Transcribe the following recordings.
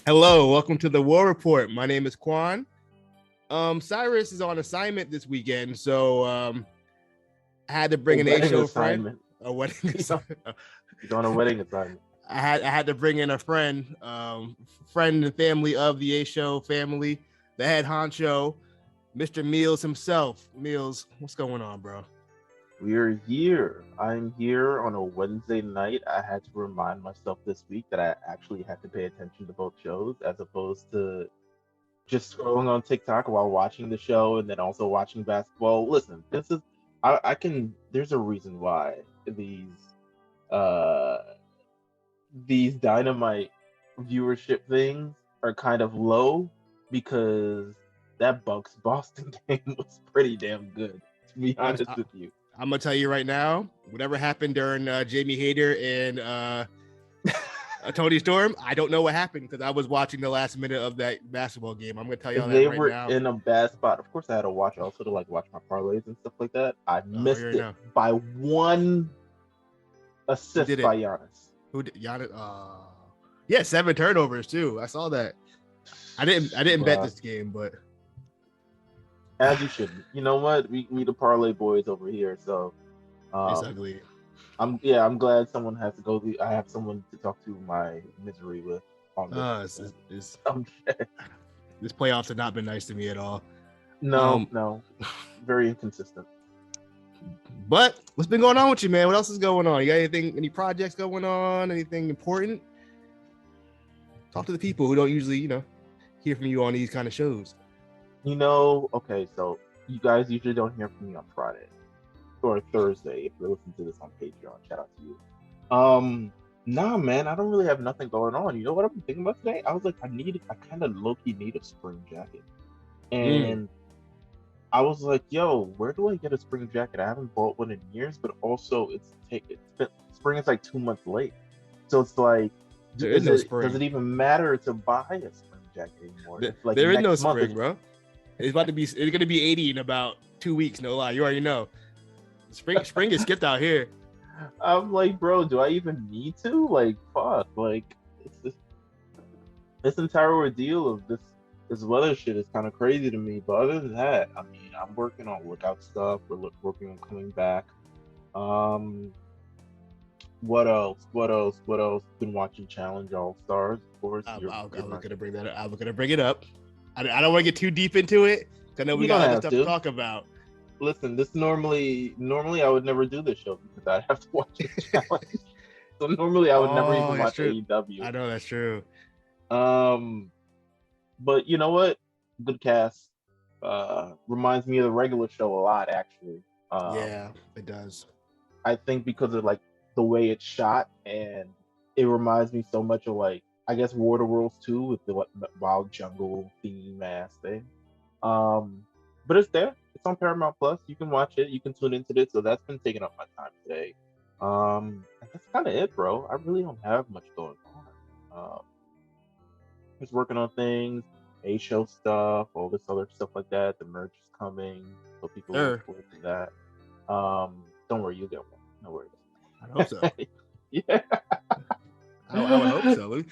Hello, welcome to the War Report. My name is Quan. Cyrus is on assignment this weekend, so I had to bring an A-show friend. A wedding assignment. He's on a wedding assignment. I had to bring in a friend, friend and family of the A-show family, the head honcho, Mr. Meelz himself. Meelz, what's going on, bro? We're here. I'm here on a Wednesday night. I had to remind myself this week that I actually had to pay attention to both shows as opposed to just scrolling on TikTok while watching the show and then also watching basketball. Listen, there's a reason why uh these dynamite viewership things are kind of low because that Bucks Boston game was pretty damn good, to be honest with you. I'm gonna tell you right now, whatever happened during Jamie Hayter and Tony Storm, I don't know what happened because I was watching the last minute of that basketball game. I'm gonna tell you all that they right were now. in a bad spot. Of course, I had to watch also to watch my parlays and stuff like that. I missed it by one assist by Giannis. Who did Giannis? Yeah, 7 turnovers too. I saw that. I didn't bet this game, but as you should. You know what? We the parlay boys over here, so it's ugly. I'm glad someone has to go through. I have someone to talk to my misery with on this. This playoffs have not been nice to me at all. No, very inconsistent. But what's been going on with you, man? What else is going on? You got any projects going on? Anything important? Talk to the people who don't usually, hear from you on these kind of shows. Okay, so you guys usually don't hear from me on Friday or Thursday if you're listening to this on Patreon. Shout out to you. Nah, man, I don't really have nothing going on. You know what I've been thinking about today? I was like, I kind of low-key need a spring jacket. And I was like, yo, where do I get a spring jacket? I haven't bought one in years, but also spring is like 2 months late. So it's like, does it even matter to buy a spring jacket anymore? There is no spring, bro. It's gonna be 80 in about 2 weeks, no lie. You already know. Spring is skipped out here. I'm like, bro, do I even need to? Like, fuck. Like, it's this entire ordeal of this weather shit is kind of crazy to me. But other than that, I mean, I'm working on workout stuff. We're working on coming back. What else? Been watching Challenge All Stars, of course. I was gonna bring that up. I was gonna bring it up. I don't want to get too deep into it because I know we got other stuff to talk about. Listen, this normally I would never do this show because I'd have to watch the challenge. So normally I would never even watch AEW. I know that's true. But you know what? Good cast. Reminds me of the regular show a lot, actually. Yeah, it does. I think because of the way it's shot, and it reminds me so much of I guess Waterworlds 2 with the wild jungle theme ass thing. But it's there. It's on Paramount Plus. You can watch it. You can tune into it. So that's been taking up my time today. That's kind of it, bro. I really don't have much going on. Just working on things, A-show stuff, all this other stuff like that. The merch is coming, so people look forward to that. Don't worry, you'll get one. No worries. I hope so. Yeah. I would hope so.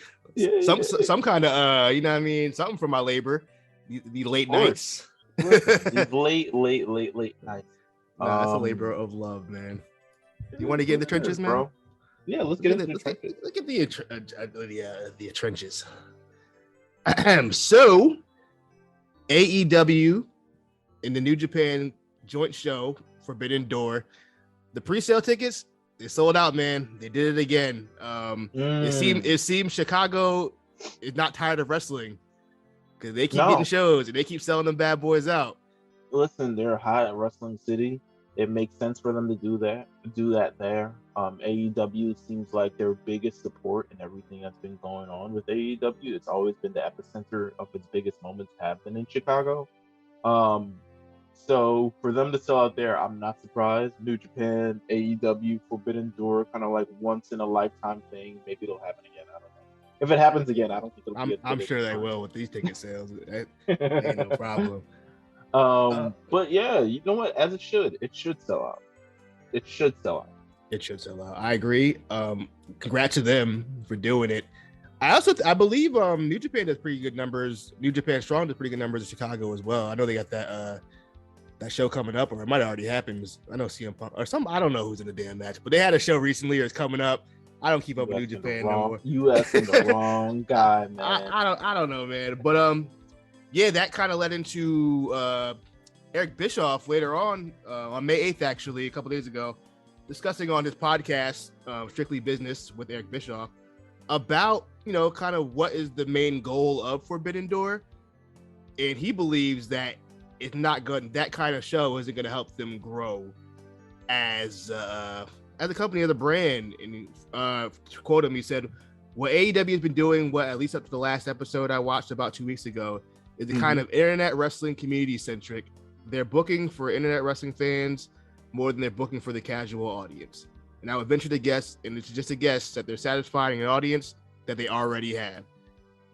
Some kind of you know what I mean, something for my labor. The late nights. These late nights. That's a labor of love, man. You want to get in the trenches, man? Bro? Yeah, let's get into the trenches. Look at the trenches. So, AEW in the New Japan joint show, Forbidden Door, the pre-sale tickets, they sold out, man. They did it again. It seems Chicago is not tired of wrestling because they keep getting shows and they keep selling them bad boys out. Listen, they're hot at Wrestling City. It makes sense for them to do that there. AEW seems like their biggest support in everything that's been going on with AEW. It's always been the epicenter of its biggest moments have been in Chicago. So for them to sell out there, I'm not surprised. New Japan, AEW, Forbidden Door, kind of like once in a lifetime thing. Maybe it'll happen again. I don't know. If it happens again, I don't think it'll be. I'm sure they will with these ticket sales. That ain't no problem. But yeah, you know what? As it should sell out. It should sell out. I agree. Congrats to them for doing it. I believe New Japan does pretty good numbers. New Japan Strong does pretty good numbers in Chicago as well. I know they got that show coming up, or it might have already happened. I know CM Punk or some. I don't know who's in the damn match, but they had a show recently or it's coming up. I don't keep up with New Japan no more. You asking the wrong guy, man. I don't know, man. But yeah, that kind of led into Eric Bischoff later on May 8th, actually, a couple days ago, discussing on his podcast, Strictly Business with Eric Bischoff, about, kind of what is the main goal of Forbidden Door. And he believes that it's not good. That kind of show isn't going to help them grow as a company, as a brand. And to quote him, he said, what AEW has been doing, at least up to the last episode I watched about 2 weeks ago, is the kind of internet wrestling community centric. They're booking for internet wrestling fans more than they're booking for the casual audience. And I would venture to guess, and it's just a guess, that they're satisfying an audience that they already have.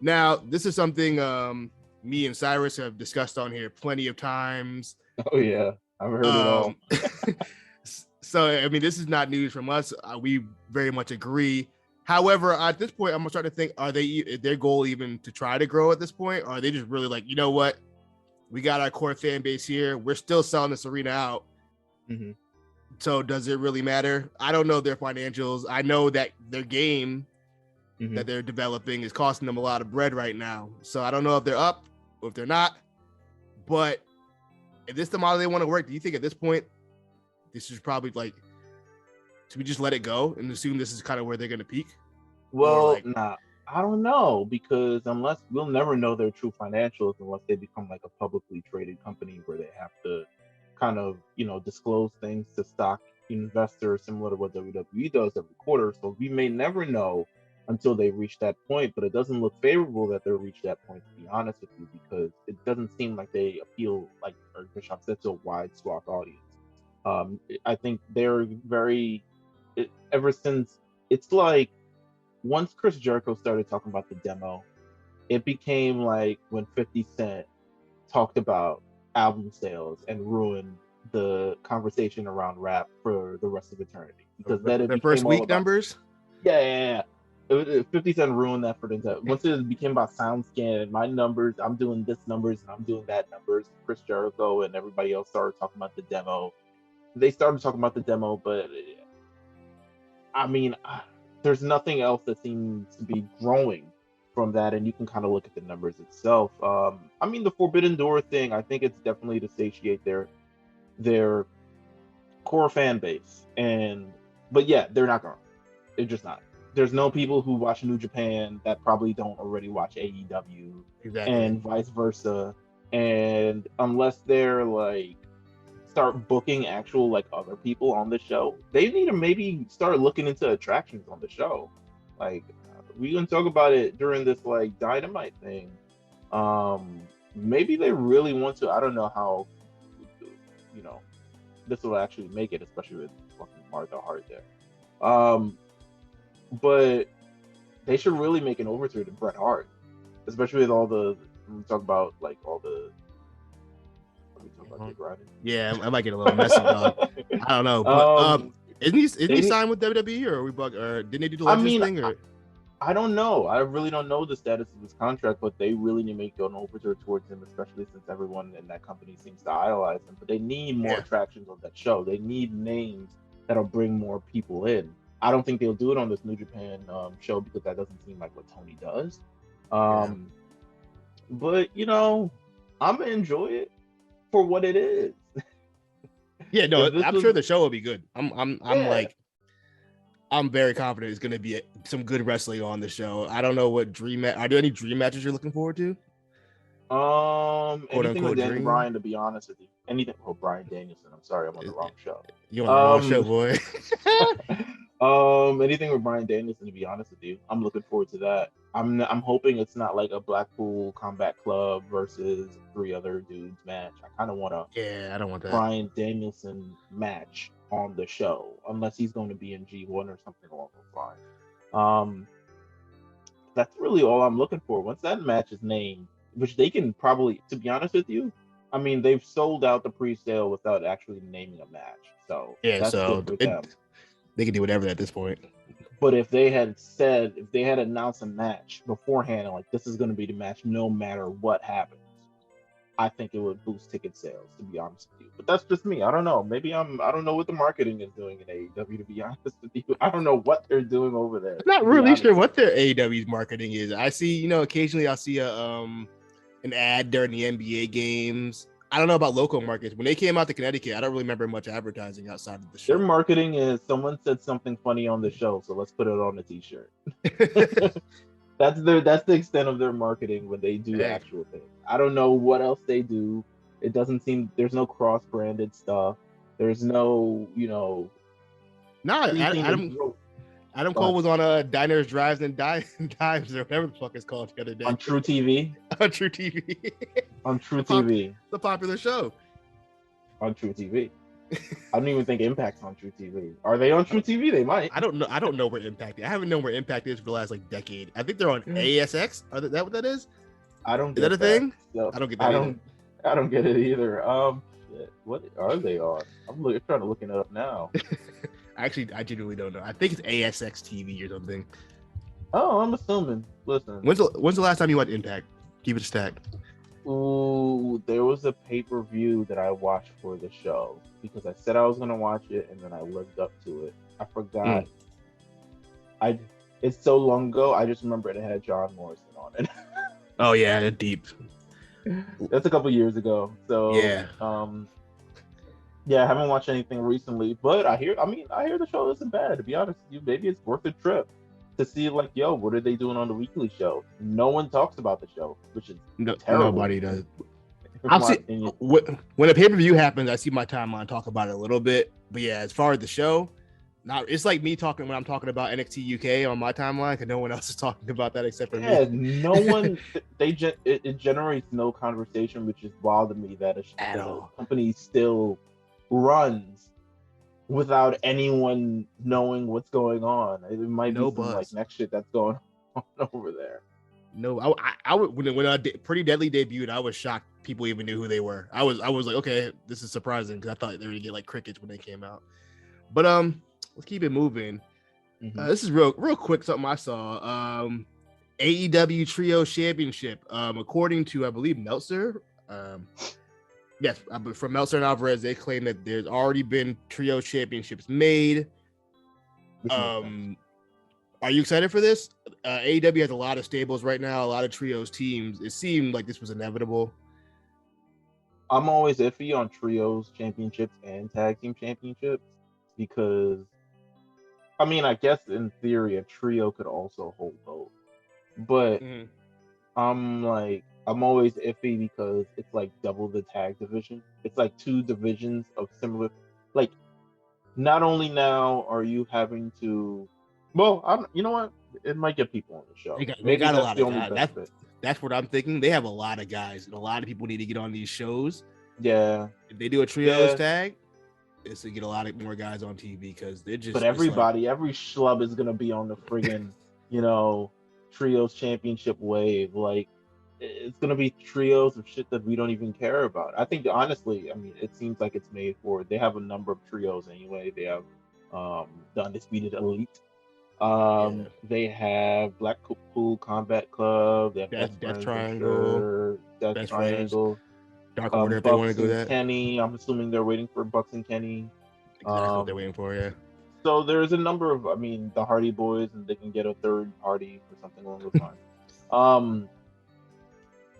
Now, this is something me and Cyrus have discussed on here plenty of times. Oh yeah, I've heard it all. So, I mean, this is not news from us. We very much agree. However, at this point, I'm starting to think, is their goal even to try to grow at this point? Or are they just really like, you know what? We got our core fan base here. We're still selling this arena out. Mm-hmm. So does it really matter? I don't know their financials. I know that their game that they're developing is costing them a lot of bread right now. So I don't know if they're up or if they're not. But if this is the model they want to work, do you think at this point, this is probably like, should we just let it go and assume this is kind of where they're going to peak? Well, nah, I don't know, because we'll never know their true financials unless they become like a publicly traded company where they have to kind of, disclose things to stock investors, similar to what WWE does every quarter. So we may never know until they reach that point, but it doesn't look favorable that they'll reach that point, to be honest with you, because it doesn't seem like they appeal, like Bischoff said, to a wide swath audience. I think they're ever since, it's like, once Chris Jericho started talking about the demo, it became like when 50 Cent talked about album sales and ruined the conversation around rap for the rest of eternity. Because the first week numbers? Yeah. 50 Cent ruined that for the entire. Once it became about SoundScan and my numbers, I'm doing this numbers and I'm doing that numbers. Chris Jericho and everybody else started talking about the demo. They started talking about the demo, but I mean, there's nothing else that seems to be growing from that, and you can kind of look at the numbers itself. I mean, the Forbidden Door thing, I think it's definitely to satiate their core fan base, but yeah, they're not growing. They're just not. There's no people who watch New Japan that probably don't already watch AEW, exactly, and vice versa. And unless they're like start booking actual like other people on the show, they need to maybe start looking into attractions on the show. Like we can talk about it during this like Dynamite thing. Maybe they really want to. I don't know how this will actually make it, especially with fucking Martha Hart there. But they should really make an overture to Bret Hart, especially with all the we talk about like all the. Yeah, I might get a little messy, dog. I don't know, but isn't he signed with WWE or didn't they do the Legends thing? Or I don't know. I really don't know the status of his contract, but they really need to make an overture towards him, especially since everyone in that company seems to idolize him. But they need more attractions on that show. They need names that'll bring more people in. I don't think they'll do it on this New Japan show because that doesn't seem like what Tony does. But I'm gonna enjoy it for what it is. Yeah, no, I'm sure the show will be good. I'm very confident it's going to be some good wrestling on the show. I don't know what are there any dream matches you're looking forward to? Anything with Daniel Bryan, to be honest with you. Anything. Oh, Bryan Danielson. I'm sorry, I'm on the wrong show. You're on the wrong show, boy. Anything with Bryan Danielson, to be honest with you. I'm looking forward to that. I'm hoping it's not like a Blackpool Combat Club versus 3 other dudes match. I kind of want I don't want that Bryan Danielson match on the show, unless he's going to be in G1 or something along those lines. That's really all I'm looking for. Once that match is named, which they can probably, to be honest with you, I mean, they've sold out the pre-sale without actually naming a match. So that's good for them. They can do whatever at this point. But if they had announced a match beforehand, and like this is going to be the match, no matter what happens, I think it would boost ticket sales. To be honest with you, but that's just me. I don't know. Maybe I don't know what the marketing is doing in AEW. To be honest with you, I don't know what they're doing over there. I'm not really sure what their AEW's marketing is. I see, occasionally I'll see an ad during the NBA games. I don't know about local markets. When they came out to Connecticut, I don't really remember much advertising outside of the show. Their marketing is someone said something funny on the show, so let's put it on a t-shirt. That's the extent of their marketing when they do actual things. I don't know what else they do. It doesn't seem there's no cross-branded stuff. There's no, Adam Cole was on Diners, Drives, and Dives or whatever the fuck it's called the other day. On True TV? On True TV. On True TV. The popular show. On True TV. I don't even think Impact's on True TV. Are they on True TV? They might. I don't know where Impact is. I haven't known where Impact is for the last decade. I think they're on ASX. Is that what that is? I don't get that. Is that a thing? No, I don't get that either. I don't get it either. Shit. What are they on? I'm trying to look it up now. Actually, I genuinely don't know. I think it's ASX TV or something. Oh, I'm assuming. Listen. When's the last time you watched Impact? Keep it stacked. Ooh, there was a pay-per-view that I watched for the show because I said I was gonna watch it and then I lived up to it. I forgot. It's so long ago. I just remember it had John Morrison on it. Oh yeah, that's deep. That's a couple years ago. So yeah. I haven't watched anything recently, but I hear the show isn't bad. To be honest with you, maybe it's worth a trip to see. Like, yo, what are they doing on the weekly show? No one talks about the show, which is terrible. Nobody does. I'll see when a pay-per-view happens. I see my timeline talk about it a little bit, but yeah, as far as the show, it's like me talking when I'm talking about NXT UK on my timeline because no one else is talking about that except for me. Yeah, no one. It generates no conversation, which is wild to me that a company still runs without anyone knowing what's going on. It might be some like next shit that's going on over there. No, I would when Pretty Deadly debuted, I was shocked people even knew who they were. I was like, okay, this is surprising because I thought they were gonna get like crickets when they came out. But let's keep it moving. This is real quick. Something I saw. AEW Trio Championship. According to I believe Meltzer. Yes, from Meltzer and Alvarez, they claim that there's already been Trio Championships made. Are you excited for this? AEW has a lot of stables right now, a lot of trios teams. It seemed like this was inevitable. I'm always iffy on trios championships and tag team championships because, I guess in theory a trio could also hold both, but I'm always iffy because it's like double the tag division. It's like two divisions of similar. Like, not only now are you having to. Well, you know what? It might get people on the show. They got a lot of guys. That's what I'm thinking. They have a lot of guys, and a lot of people need to get on these shows. Yeah. If they do a trios tag, it's to get a lot of more guys on TV because they're just. But everybody, every schlub is gonna be on the friggin', trios championship wave. Like, it's gonna be trios of shit that we don't even care about. I think honestly, it seems like it's made for. They have a number of trios anyway. They have the Undisputed Elite. They have Blackpool Combat Club. They have Death Triangle. Death Triangle. Dark Order if they want to go that. Kenny. I'm assuming they're waiting for Bucks and Kenny. Exactly what they're waiting for, yeah. So there's a number of, the Hardy Boys, and they can get a third Hardy or something along those lines.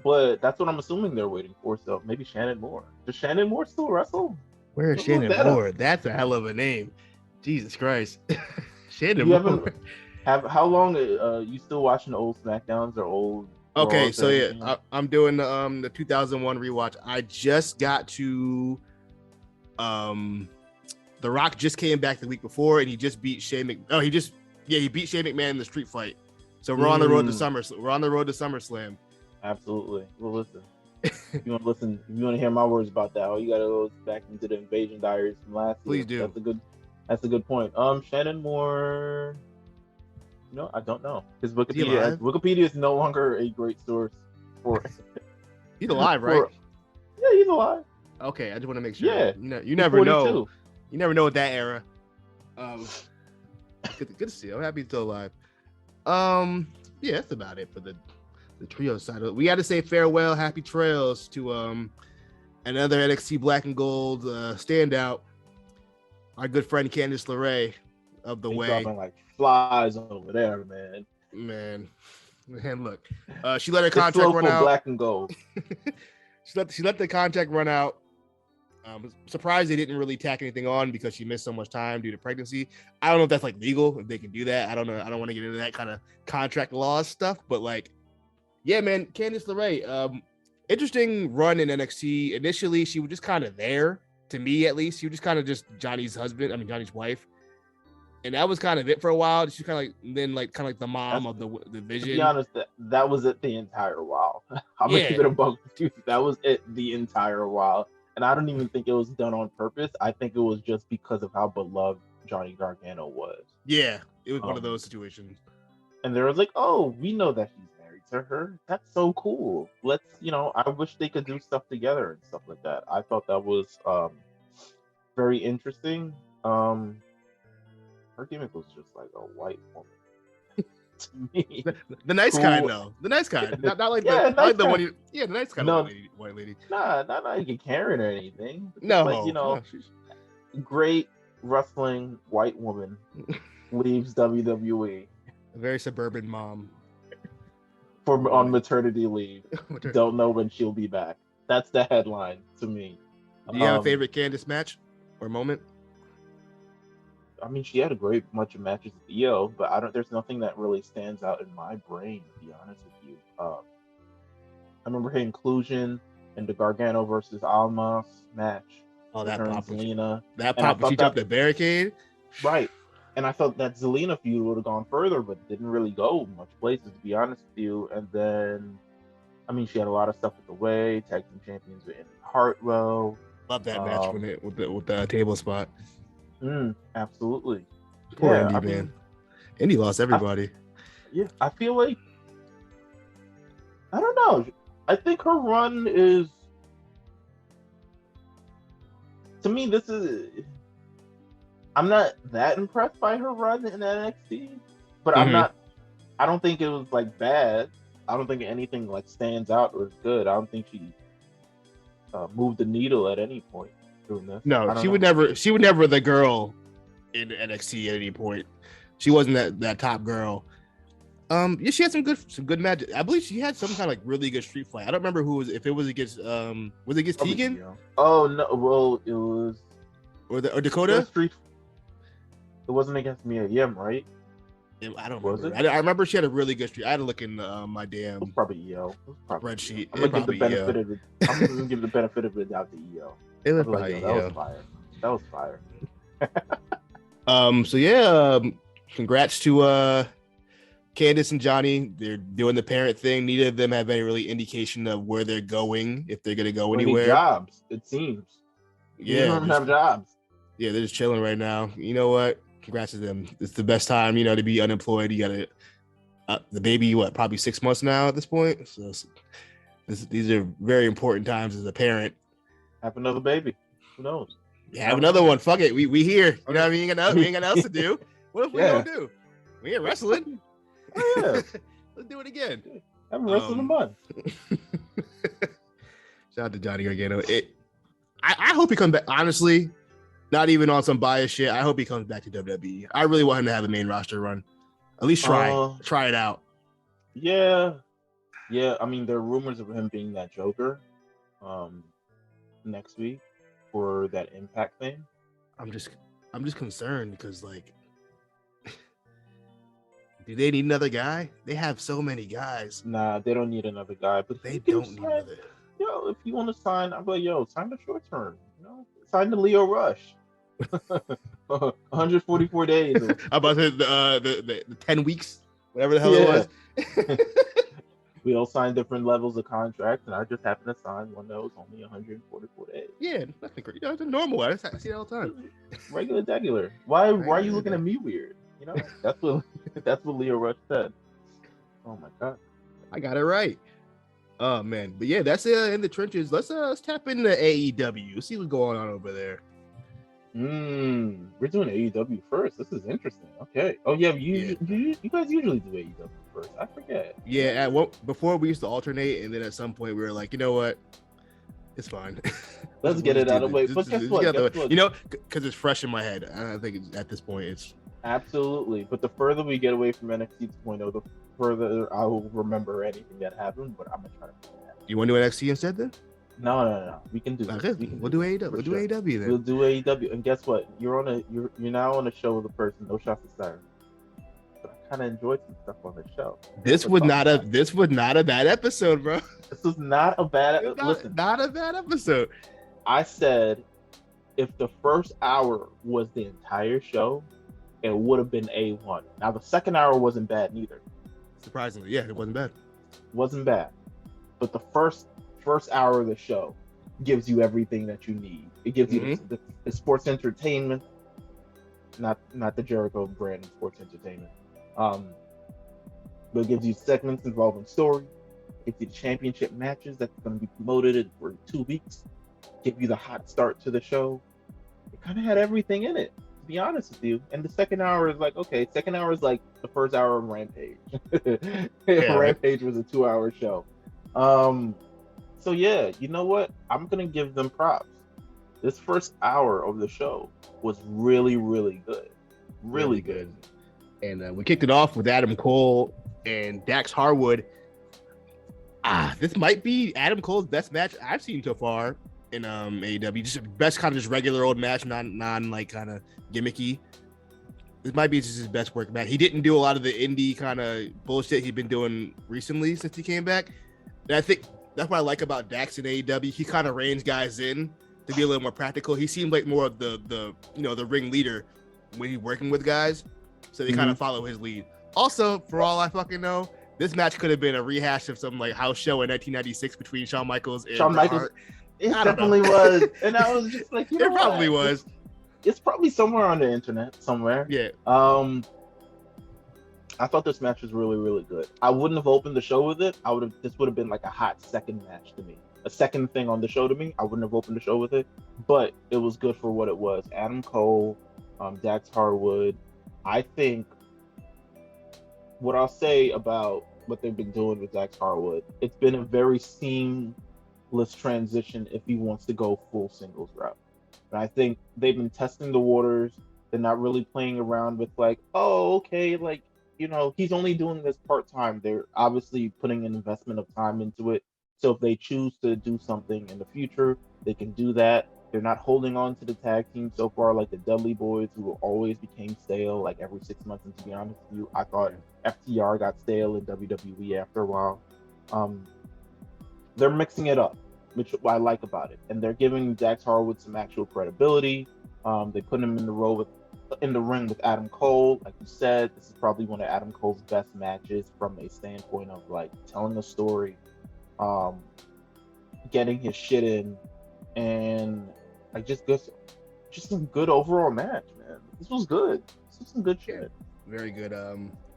But that's what I'm assuming they're waiting for. So maybe Shannon Moore. Does Shannon Moore still wrestle? Where is Shannon Moore? That's a hell of a name. Jesus Christ. Shannon Moore. How long you still watching old SmackDowns or old? Okay, so yeah, I'm doing the 2001 rewatch. I just got to The Rock just came back the week before and he just beat Shane he beat Shane McMahon in the street fight. So we're on the road to SummerSlam. Absolutely. Well, listen. If you want to hear my words about that, all you gotta go back into the Invasion Diaries from last year. Please do. That's a good point. Shannon Moore. I don't know. His Wikipedia is no longer a great source for. He's alive, right? Yeah, he's alive. Okay, I just want to make sure. Yeah, you never know. You never know with that era. Good to see. I'm happy he's still alive. Yeah, that's about it for the trio side. We got to say farewell, happy trails to another NXT Black and Gold standout, our good friend Candice LeRae of the way. Dropping like flies over there, man. Look, she let her contract run out. Black and Gold. she let the contract run out. Surprised they didn't really tack anything on because she missed so much time due to pregnancy. I don't know if that's like legal, if they can do that. I don't know. I don't want to get into that kind of contract law stuff, but like, yeah, man, Candice LeRae, interesting run in NXT. Initially, she was just kind of there, to me at least. She was just kind of just Johnny's wife. And that was kind of it for a while. She's kind of like the mom of the division. To be honest, that was it the entire while. I'm gonna keep it above you. That was it the entire while. And I don't even think it was done on purpose. I think it was just because of how beloved Johnny Gargano was. Yeah, it was one of those situations. And they was like, oh, we know that he's married to her. That's so cool. Let's, I wish they could do stuff together and stuff like that. I thought that was very interesting. Her gimmick was just like a white woman. To me, the nice kind though. The nice kind, not like the one. The nice kind of white lady. Nah, not like a Karen or anything. No, like, great wrestling white woman leaves WWE. A very suburban mom on maternity leave. Don't know when she'll be back. That's the headline to me. Do you have a favorite Candice match or moment? I mean, she had a great bunch of matches with Io, but there's nothing that really stands out in my brain, to be honest with you. I remember her inclusion in the Gargano versus Almas match. Oh, that pop. Zelina. That pop when she jumped the barricade? Right. And I thought that Zelina feud would have gone further, but didn't really go much places, to be honest with you. And then, I mean, she had a lot of stuff with the way, tag team champions with Indy Hartwell. Love that match with the table spot. Absolutely. Poor Indy, man. Indy lost everybody. I feel like, I don't know. I think her run is, to me, I'm not that impressed by her run in NXT, but I don't think it was like bad. I don't think anything like stands out or is good. I don't think she moved the needle at any point doing this. No, she would never the girl in NXT at any point. She wasn't that top girl. She had some good matches. I believe she had some kind of like really good street fight. I don't remember if it was against was it against Tegan? Yeah. Oh no, well it was or Dakota. It wasn't against Mia Yim, right? I don't remember. I remember she had a really good street. I had to look in my damn. It was probably EO. Spreadsheet. I'm gonna give the benefit of the doubt to EO. It was probably EO. That was fire. So yeah, congrats to Candice and Johnny. They're doing the parent thing. Neither of them have any really indication of where they're going, if they're gonna go anywhere. Jobs, it seems. Yeah, they don't have jobs. Yeah, they're just chilling right now. You know what? Congrats to them. It's the best time, to be unemployed. You got the baby, probably 6 months now at this point. So these are very important times as a parent. Have another baby. Who knows? Yeah, have another one. Fuck it. We here. You know what I mean? We ain't got nothing else to do. What if we don't do? We ain't wrestling. Oh, yeah. Let's do it again. I haven't wrestled in a month. Shout out to Johnny Gargano. I hope he comes back. Honestly, not even on some bias shit. I hope he comes back to WWE. I really want him to have a main roster run. At least try it out. Yeah. I mean, there are rumors of him being that Joker next week for that Impact thing. I'm just concerned because do they need another guy? They have so many guys. Nah, they don't need another guy. But they don't need another. Yo, if you want to sign, I'm like, sign the short term. Sign the Leo Rush. 144 days. I'm about to say the 10 weeks, whatever the hell it was. We all sign different levels of contracts, and I just happened to sign one that was only 144 days. Yeah, nothing crazy. It's normal. I see it all the time. Regular, degular. Why are you looking at me weird? That's what Leo Rush said. Oh my god, I got it right. Oh man, but yeah, that's in the trenches. Let's tap into AEW. See what's going on over there. We're doing AEW first. This is interesting. Okay. Oh yeah, you guys usually do AEW first. I forget. Yeah, before we used to alternate, and then at some point we were like, you know what, it's fine. Let's get it out of the way. But guess what? You know, because it's fresh in my head. I think at this point it's absolutely. But the further we get away from NXT 2.0, the further I will remember anything that happened. But I'm gonna try to do that. You want to do NXT instead then? No. We can do okay. We'll do AEW. We'll do AEW then. We'll do AEW. And guess what? You're now on a show with a person. No shots to Cyrus. But I kind of enjoyed some stuff on the show. This was not a bad episode, bro. This was not a bad. Listen, not a bad episode. I said, if the first hour was the entire show, it would have been A1. Now the second hour wasn't bad neither. Surprisingly, yeah, it wasn't bad. Wasn't bad, but the first hour of the show gives you everything that you need. It gives you the sports entertainment, not the Jericho brand of sports entertainment. But it gives you segments involving story. It gives you championship matches that's going to be promoted for 2 weeks. Give you the hot start to the show. It kind of had everything in it, to be honest with you. And the second hour is like, okay, second hour is like the first hour of Rampage. Rampage was a 2-hour show. So yeah, you know what? I'm gonna give them props. This first hour of the show was really, really good. Really good. And we kicked it off with Adam Cole and Dax Harwood. This might be Adam Cole's best match I've seen so far in AEW. Just best kind of just regular old match, non like kind of gimmicky. This might be just his best work match. He didn't do a lot of the indie kind of bullshit he'd been doing recently since he came back. And I think that's what I like about Dax in AEW. He kind of reins guys in to be a little more practical. He seemed like more of the ring leader when he's working with guys. So they kind of follow his lead. Also, for all I fucking know, this match could have been a rehash of some like house show in 1996 between Shawn Michaels and Hart. It definitely was. And I was just like, it probably was. It's probably somewhere on the internet somewhere. Yeah. I thought this match was really, really good. I wouldn't have opened the show with it. This would have been like a hot second match to me. A second thing on the show to me. I wouldn't have opened the show with it, but it was good for what it was. Adam Cole, Dax Harwood. I think what I'll say about what they've been doing with Dax Harwood, it's been a very seamless transition if he wants to go full singles route. And I think they've been testing the waters. They're not really playing around with like, oh, okay, like, he's only doing this part-time. They're obviously putting an investment of time into it. So if they choose to do something in the future, they can do that. They're not holding on to the tag team so far like the Dudley Boys, who always became stale like every 6 months. And to be honest with you, I thought FTR got stale in WWE after a while. They're mixing it up, which I like about it. And they're giving Dax Harwood some actual credibility. They put him in the ring with Adam Cole. Like you said, this is probably one of Adam Cole's best matches from a standpoint of like telling a story, getting his shit in, and like just some good overall match, man. This was good. This was some good shit. Very good.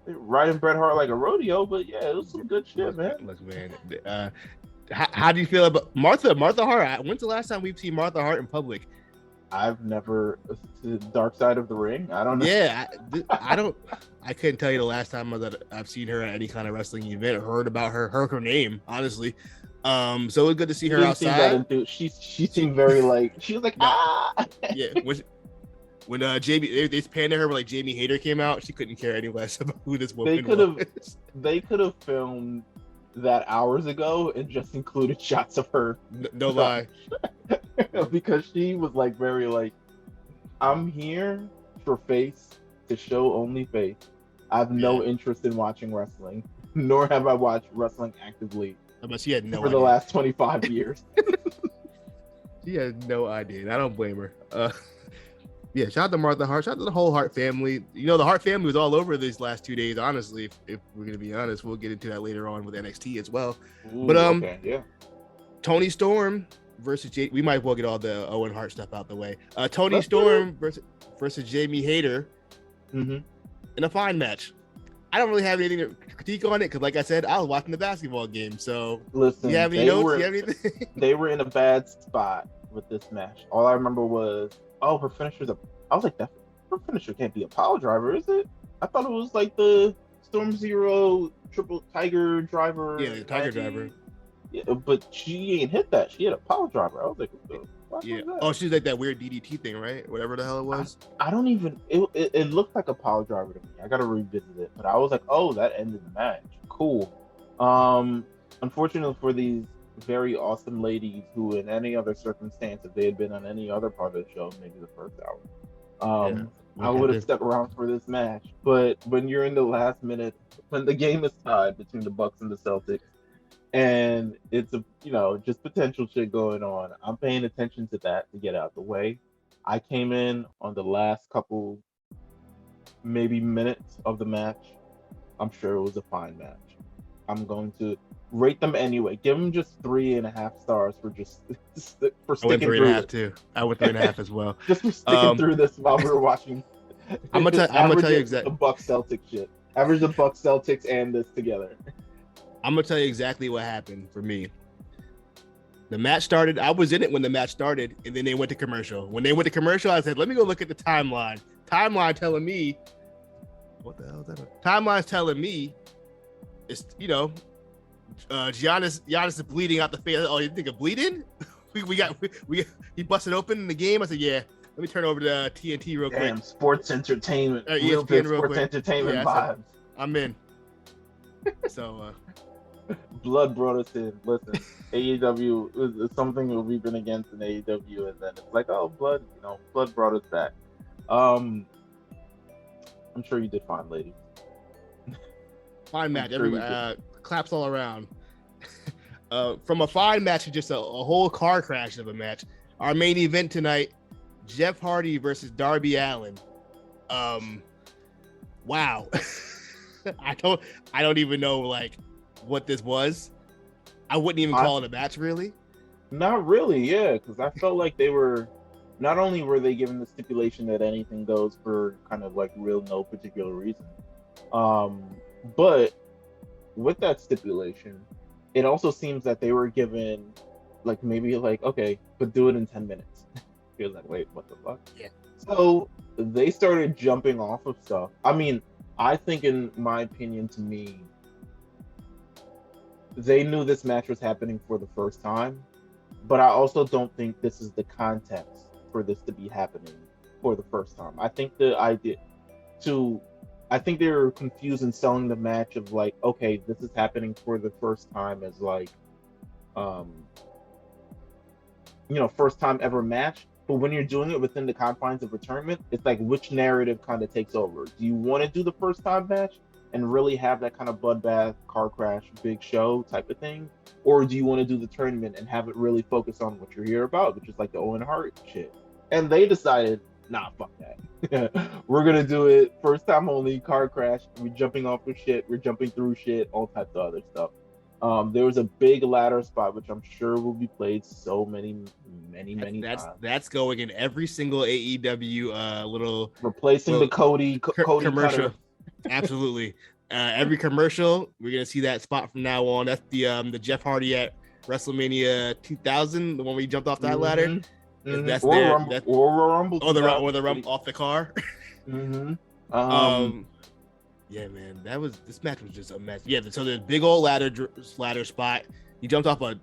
Riding Bret Hart like a rodeo, but yeah, it was some good shit, man. Look, man. How do you feel about Martha Hart? When's the last time we've seen Martha Hart in public? I've never to the Dark Side of the Ring. I don't know. Yeah, I couldn't tell you the last time that I've seen her at any kind of wrestling event or heard about her name, honestly. So it was good to see her outside. She seemed very like she was like Yeah, when Jamie they panned to her when like Jamie Hayter came out, she couldn't care any less about who this woman was. They could have filmed that hours ago and just included shots of her. No lie. Because she was like very like, I'm here for face, to show only face. I have no interest in watching wrestling, nor have I watched wrestling actively she had no for idea. The last 25 years. She had no idea, and I don't blame her. Yeah, shout out to Martha Hart. Shout out to the whole Hart family. The Hart family was all over these last 2 days, honestly, if we're going to be honest. We'll get into that later on with NXT as well. Ooh, but okay, yeah. Tony Storm versus we might as well get all the Owen Hart stuff out the way. Tony Storm versus Jamie Hayter in a fine match. I don't really have anything to critique on it because, like I said, I was watching the basketball game. So, listen, you have any notes? You have anything? They were in a bad spot with this match. All I remember was, oh, her finisher's a. I was like, that her finisher can't be a power driver, is it? I thought it was like the Storm Zero triple Tiger driver. Yeah, the Tiger driver. Yeah, but she ain't hit that. She had a power driver. I was like, what the fuck Yeah. was that? Oh, she's like that weird DDT thing, right? Whatever the hell it was. I don't even. It looked like a power driver to me. I gotta revisit it. But I was like, oh, that ended the match. Cool. Unfortunately for these very awesome ladies who, in any other circumstance, if they had been on any other part of the show, maybe the first hour, I would have stuck around for this match. But when you're in the last minute, when the game is tied between the Bucks and the Celtics, and it's just potential shit going on, I'm paying attention to that to get out the way. I came in on the last couple, maybe minutes of the match. I'm sure it was a fine match. I'm going to rate them anyway. Give them just 3.5 stars for for sticking through. I went 3.5 too. I went 3.5 as well. Just for sticking through this while we were watching. I'm gonna tell you exactly the Bucks Celtics shit. Average the Bucks Celtics and this together. I'm gonna tell you exactly what happened for me. The match started. I was in it when the match started, and then they went to commercial. When they went to commercial, I said, "Let me go look at the timeline." Timeline telling me, what the hell is that? Timeline's telling me, it's Giannis is bleeding out the face. Oh, you think of bleeding? He busted open in the game. I said, yeah. Let me turn over to TNT real quick. Damn, sports entertainment. ESPN real sports quick. entertainment vibes. I'm in. So blood brought us in. Listen, AEW is something that we've been against in AEW, and then it's like, oh, blood brought us back. I'm sure you did fine, lady. Fine match. Claps all around. From a fine match to just a whole car crash of a match. Our main event tonight, Jeff Hardy versus Darby Allin. Wow. I don't even know what this was. I wouldn't even call it a match, really. Not really, yeah, because I felt like they were. Not only were they given the stipulation that anything goes for kind of no particular reason, but with that stipulation, it also seems that they were given okay, but do it in 10 minutes. Feels like, wait, what the fuck? Yeah. So they started jumping off of stuff. I mean, I think, in my opinion, to me, they knew this match was happening for the first time, but I also don't think this is the context for this to be happening for the first time. I think I think they were confused in selling the match of okay, this is happening for the first time as first time ever match. But when you're doing it within the confines of a tournament, it's which narrative kind of takes over? Do you want to do the first time match and really have that kind of bloodbath, car crash, big show type of thing? Or do you want to do the tournament and have it really focus on what you're here about, which is the Owen Hart shit? And they decided, nah, fuck that. We're going to do it first time only, car crash. We're jumping off of shit. We're jumping through shit, all types of other stuff. There was a big ladder spot, which I'm sure will be played so many times. That's going in every single AEW little replacing the Cody commercial. Cutter. Absolutely. Every commercial, we're gonna see that spot from now on. That's the Jeff Hardy at WrestleMania 2000, the one where he jumped off that ladder. Mm-hmm. That's or there. Rumble, or Rumble. Or the Rumble off the car. Mm-hmm. Yeah, man, this match was just a mess. Yeah, so there's big old ladder spot. He jumped off a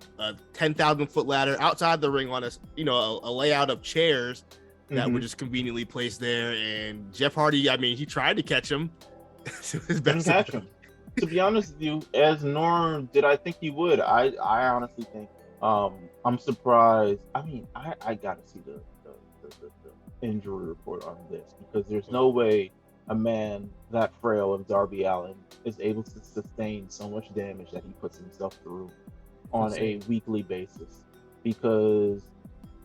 10,000 foot ladder outside the ring on a layout of chairs that were just conveniently placed there. And Jeff Hardy, I mean, he tried to catch him. His best catch him. To be honest with you, as Norm did I think he would. I honestly think I'm surprised. I mean, I gotta see the injury report on this, because there's no way a man that frail of Darby Allin is able to sustain so much damage that he puts himself through on a weekly basis. Because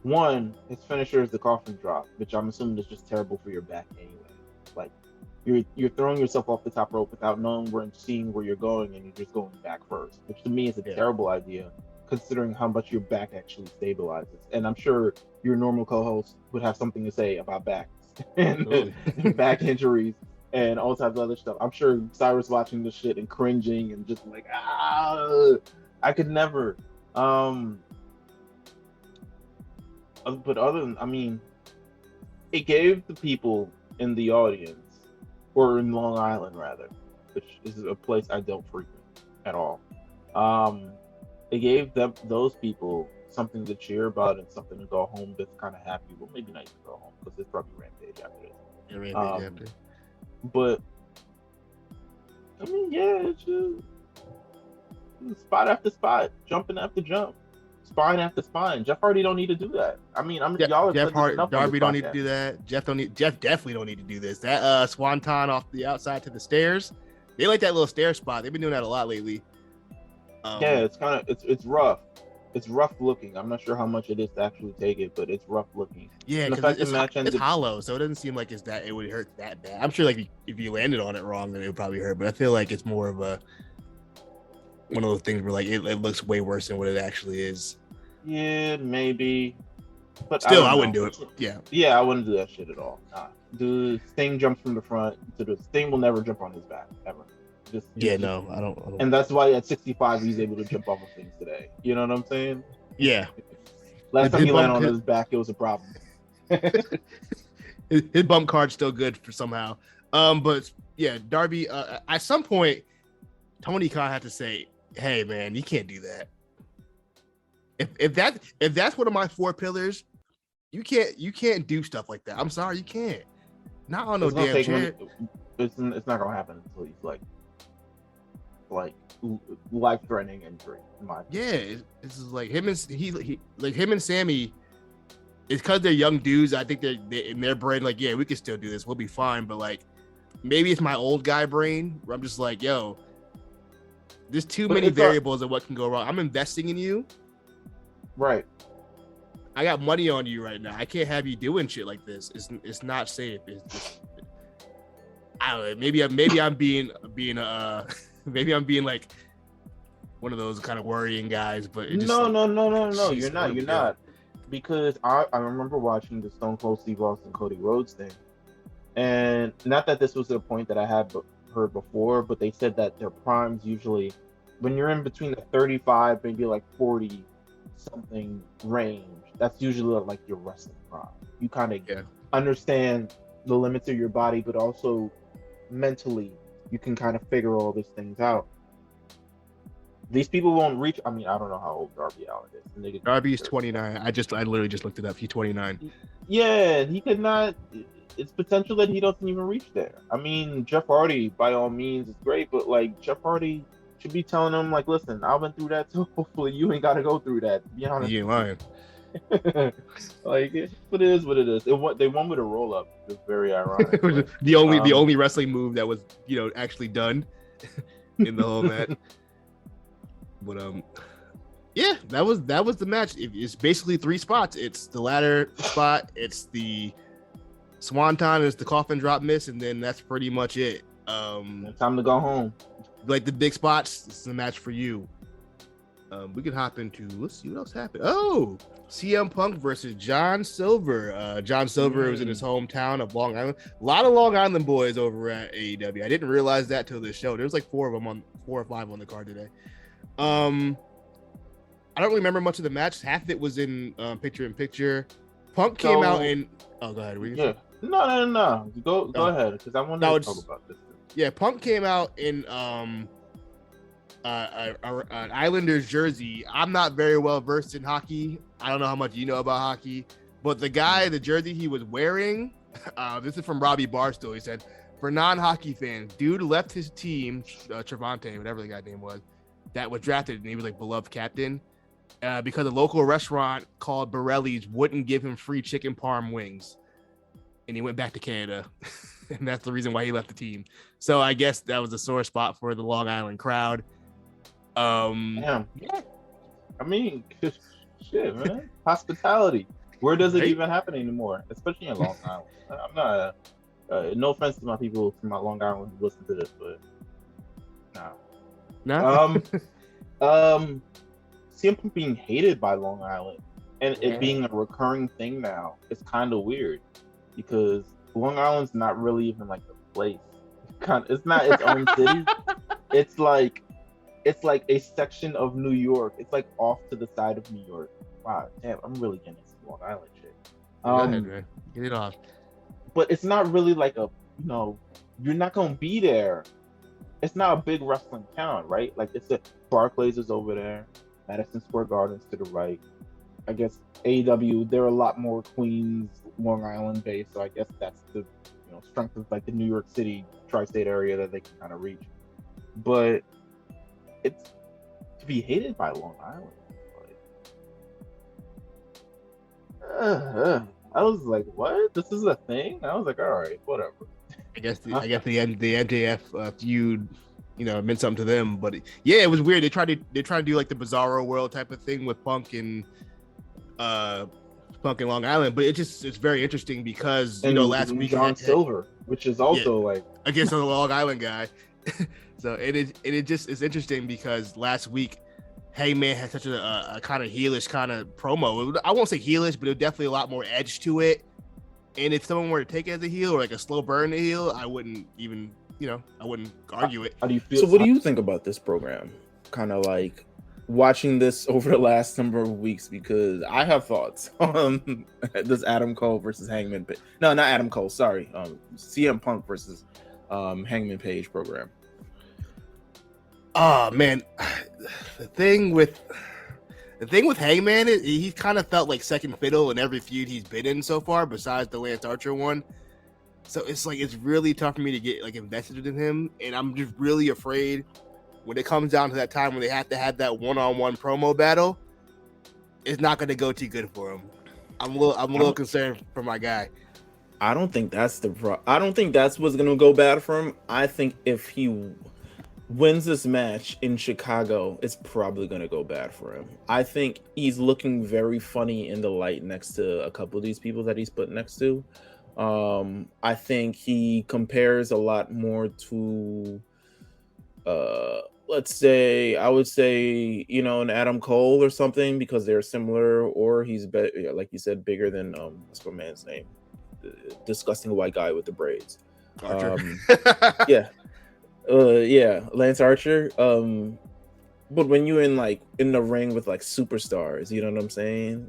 one, his finisher is the coffin drop, which I'm assuming is just terrible for your back anyway. You're throwing yourself off the top rope without knowing where and seeing where you're going, and you're just going back first, which to me is a terrible idea, considering how much your back actually stabilizes. And I'm sure your normal co-host would have something to say about backs and back injuries and all types of other stuff. I'm sure Cyrus watching this shit and cringing and just I could never. But other than, I mean, it gave the people in the audience, or in Long Island rather, which is a place I don't frequent at all. It gave those people something to cheer about and something to go home that's kind of happy. Well, maybe not even go home because it's probably Rampage after this. Yeah, Rampage after. But I mean, yeah, it's just spot after spot, jumping after jump, spine after spine. Jeff Hardy don't need to do that. I mean, y'all Jeff Hardy, Darby don't need to podcast. do that. Jeff definitely don't need to do this. That swanton off the outside to the stairs. They like that little stair spot. They've been doing that a lot lately. Yeah, it's kind of it's rough. It's rough looking. I'm not sure how much it is to actually take it, but it's rough looking. Yeah, because it's hollow, so it doesn't seem like it would hurt that bad. I'm sure, like, if you landed on it wrong, then it would probably hurt. But I feel like it's more of one of those things where, like, it looks way worse than what it actually is. Yeah, maybe. But still, I wouldn't do it. Yeah, I wouldn't do that shit at all. Nah. The Sting jumps from the front. The Sting will never jump on his back ever. I don't. And that's why at 65 he's able to jump off of things today. You know what I'm saying? Yeah. Last time he landed on his back, it was a problem. his bump card's still good for somehow. But yeah, Darby. At some point, Tony Khan had to say, "Hey, man, you can't do that. If that's one of my 4 pillars, you can't do stuff like that. I'm sorry, you can't. Not on no damn chair. It's not gonna happen until he's like life-threatening injury. In my opinion. This is like him and him and Sammy. It's because they're young dudes. I think they're in their brain, like, yeah, we can still do this. We'll be fine. But, like, maybe it's my old guy brain where I'm just like, yo, there's too many variables of what can go wrong. I'm investing in you. Right. I got money on you right now. I can't have you doing shit like this. It's not safe. I don't know. Maybe I'm being maybe I'm being like one of those kind of worrying guys. But no. You're not. Because I remember watching the Stone Cold Steve Austin Cody Rhodes thing, and not that this was a point that I had heard before, but they said that their primes usually, when you're in between the 35, maybe like 40 something range, that's usually like your wrestling prime. You kind of understand the limits of your body, but also mentally you can kind of figure all these things out. These people won't reach. I mean, I don't know how old Darby Allin is. Darby's 29. I literally just looked it up. He's 29. Yeah, he could not. It's potential that he doesn't even reach there. I mean, Jeff Hardy, by all means, is great, but like Jeff Hardy should be telling him, like, listen, I went through that, so hopefully you ain't got to go through that. To be honest, you ain't lying. Like, it is what it is. They want me to roll up. It's very ironic. the only wrestling move that was actually done in the whole match. But yeah, that was the match. It's basically 3 spots. It's the ladder spot, it's the swanton, it's the coffin drop miss, and then that's pretty much it. Time to go home. Like the big spots, this is the match for you. We can hop into, let's see what else happened. Oh, CM Punk versus John Silver. John Silver was in his hometown of Long Island. A lot of Long Island boys over at AEW. I didn't realize that till this show. There was like 4 or 5 on the card today. I don't really remember much of the match. Half of it was in picture in picture. Punk came out in. Oh, go ahead. No. Go ahead, because I want to talk about this. Yeah, Punk came out in an Islanders jersey. I'm not very well versed in hockey. I don't know how much you know about hockey, but the jersey he was wearing, this is from Robbie Barstow. He said, for non-hockey fans, dude left his team, Trevante, whatever the guy's name was, that was drafted, and he was like beloved captain, because a local restaurant called Borelli's wouldn't give him free chicken parm wings, and he went back to Canada. And that's the reason why he left the team. So I guess that was a sore spot for the Long Island crowd. Yeah. I mean, shit, man. Hospitality. Where does it even happen anymore? Especially in Long Island. I'm not. No offense to my people from Long Island who listen to this, but no. CM Punk being hated by Long Island and it being a recurring thing now, it's kind of weird because Long Island's not really even like a place. It's not its own city. It's like a section of New York. It's like off to the side of New York. Wow, damn, I'm really getting into Long Island shit. Go ahead, man. Get it off. But it's not really like you're not gonna be there. It's not a big wrestling town, right? Like it's Barclays is over there, Madison Square Garden's to the right. I guess AEW, they're a lot more Queens, Long Island based, so I guess that's the strength of like the New York City tri-state area that they can kind of reach. But it's to be hated by Long Island. I was like, what? This is a thing? I was like, all right, whatever. I guess the MJF feud, meant something to them. But yeah, it was weird. They tried to do like the Bizarro World type of thing with Punk and Long Island. But it's very interesting because last week John Silver, which is also like against a Long Island guy. So it's interesting because last week Hangman had such a kind of heelish kind of promo. I won't say heelish, but it was definitely a lot more edge to it. And if someone were to take it as a heel or like a slow burn to heel, I wouldn't even, I wouldn't argue it. How do you feel? So what do you think about this program? Kind of like watching this over the last number of weeks, because I have thoughts on this Adam Cole versus Hangman Page. No, not Adam Cole. Sorry. CM Punk versus Hangman Page program. Oh man, the thing with Hangman is he kind of felt like second fiddle in every feud he's been in so far, besides the Lance Archer one. So it's really tough for me to get like invested in him, and I'm just really afraid when it comes down to that time when they have to have that one-on-one promo battle, it's not going to go too good for him. I'm a little concerned for my guy. I don't think that's I don't think that's what's going to go bad for him. I think if he wins this match in Chicago, it's probably going to go bad for him. I think he's looking very funny in the light next to a couple of these people that he's put next to. I think he compares a lot more to, let's say, I would say, an Adam Cole or something, because they're similar, or he's, like you said, bigger than, what's my man's name? The disgusting white guy with the braids. Archer. Lance Archer. But when you're in the ring with like superstars, you know what I'm saying?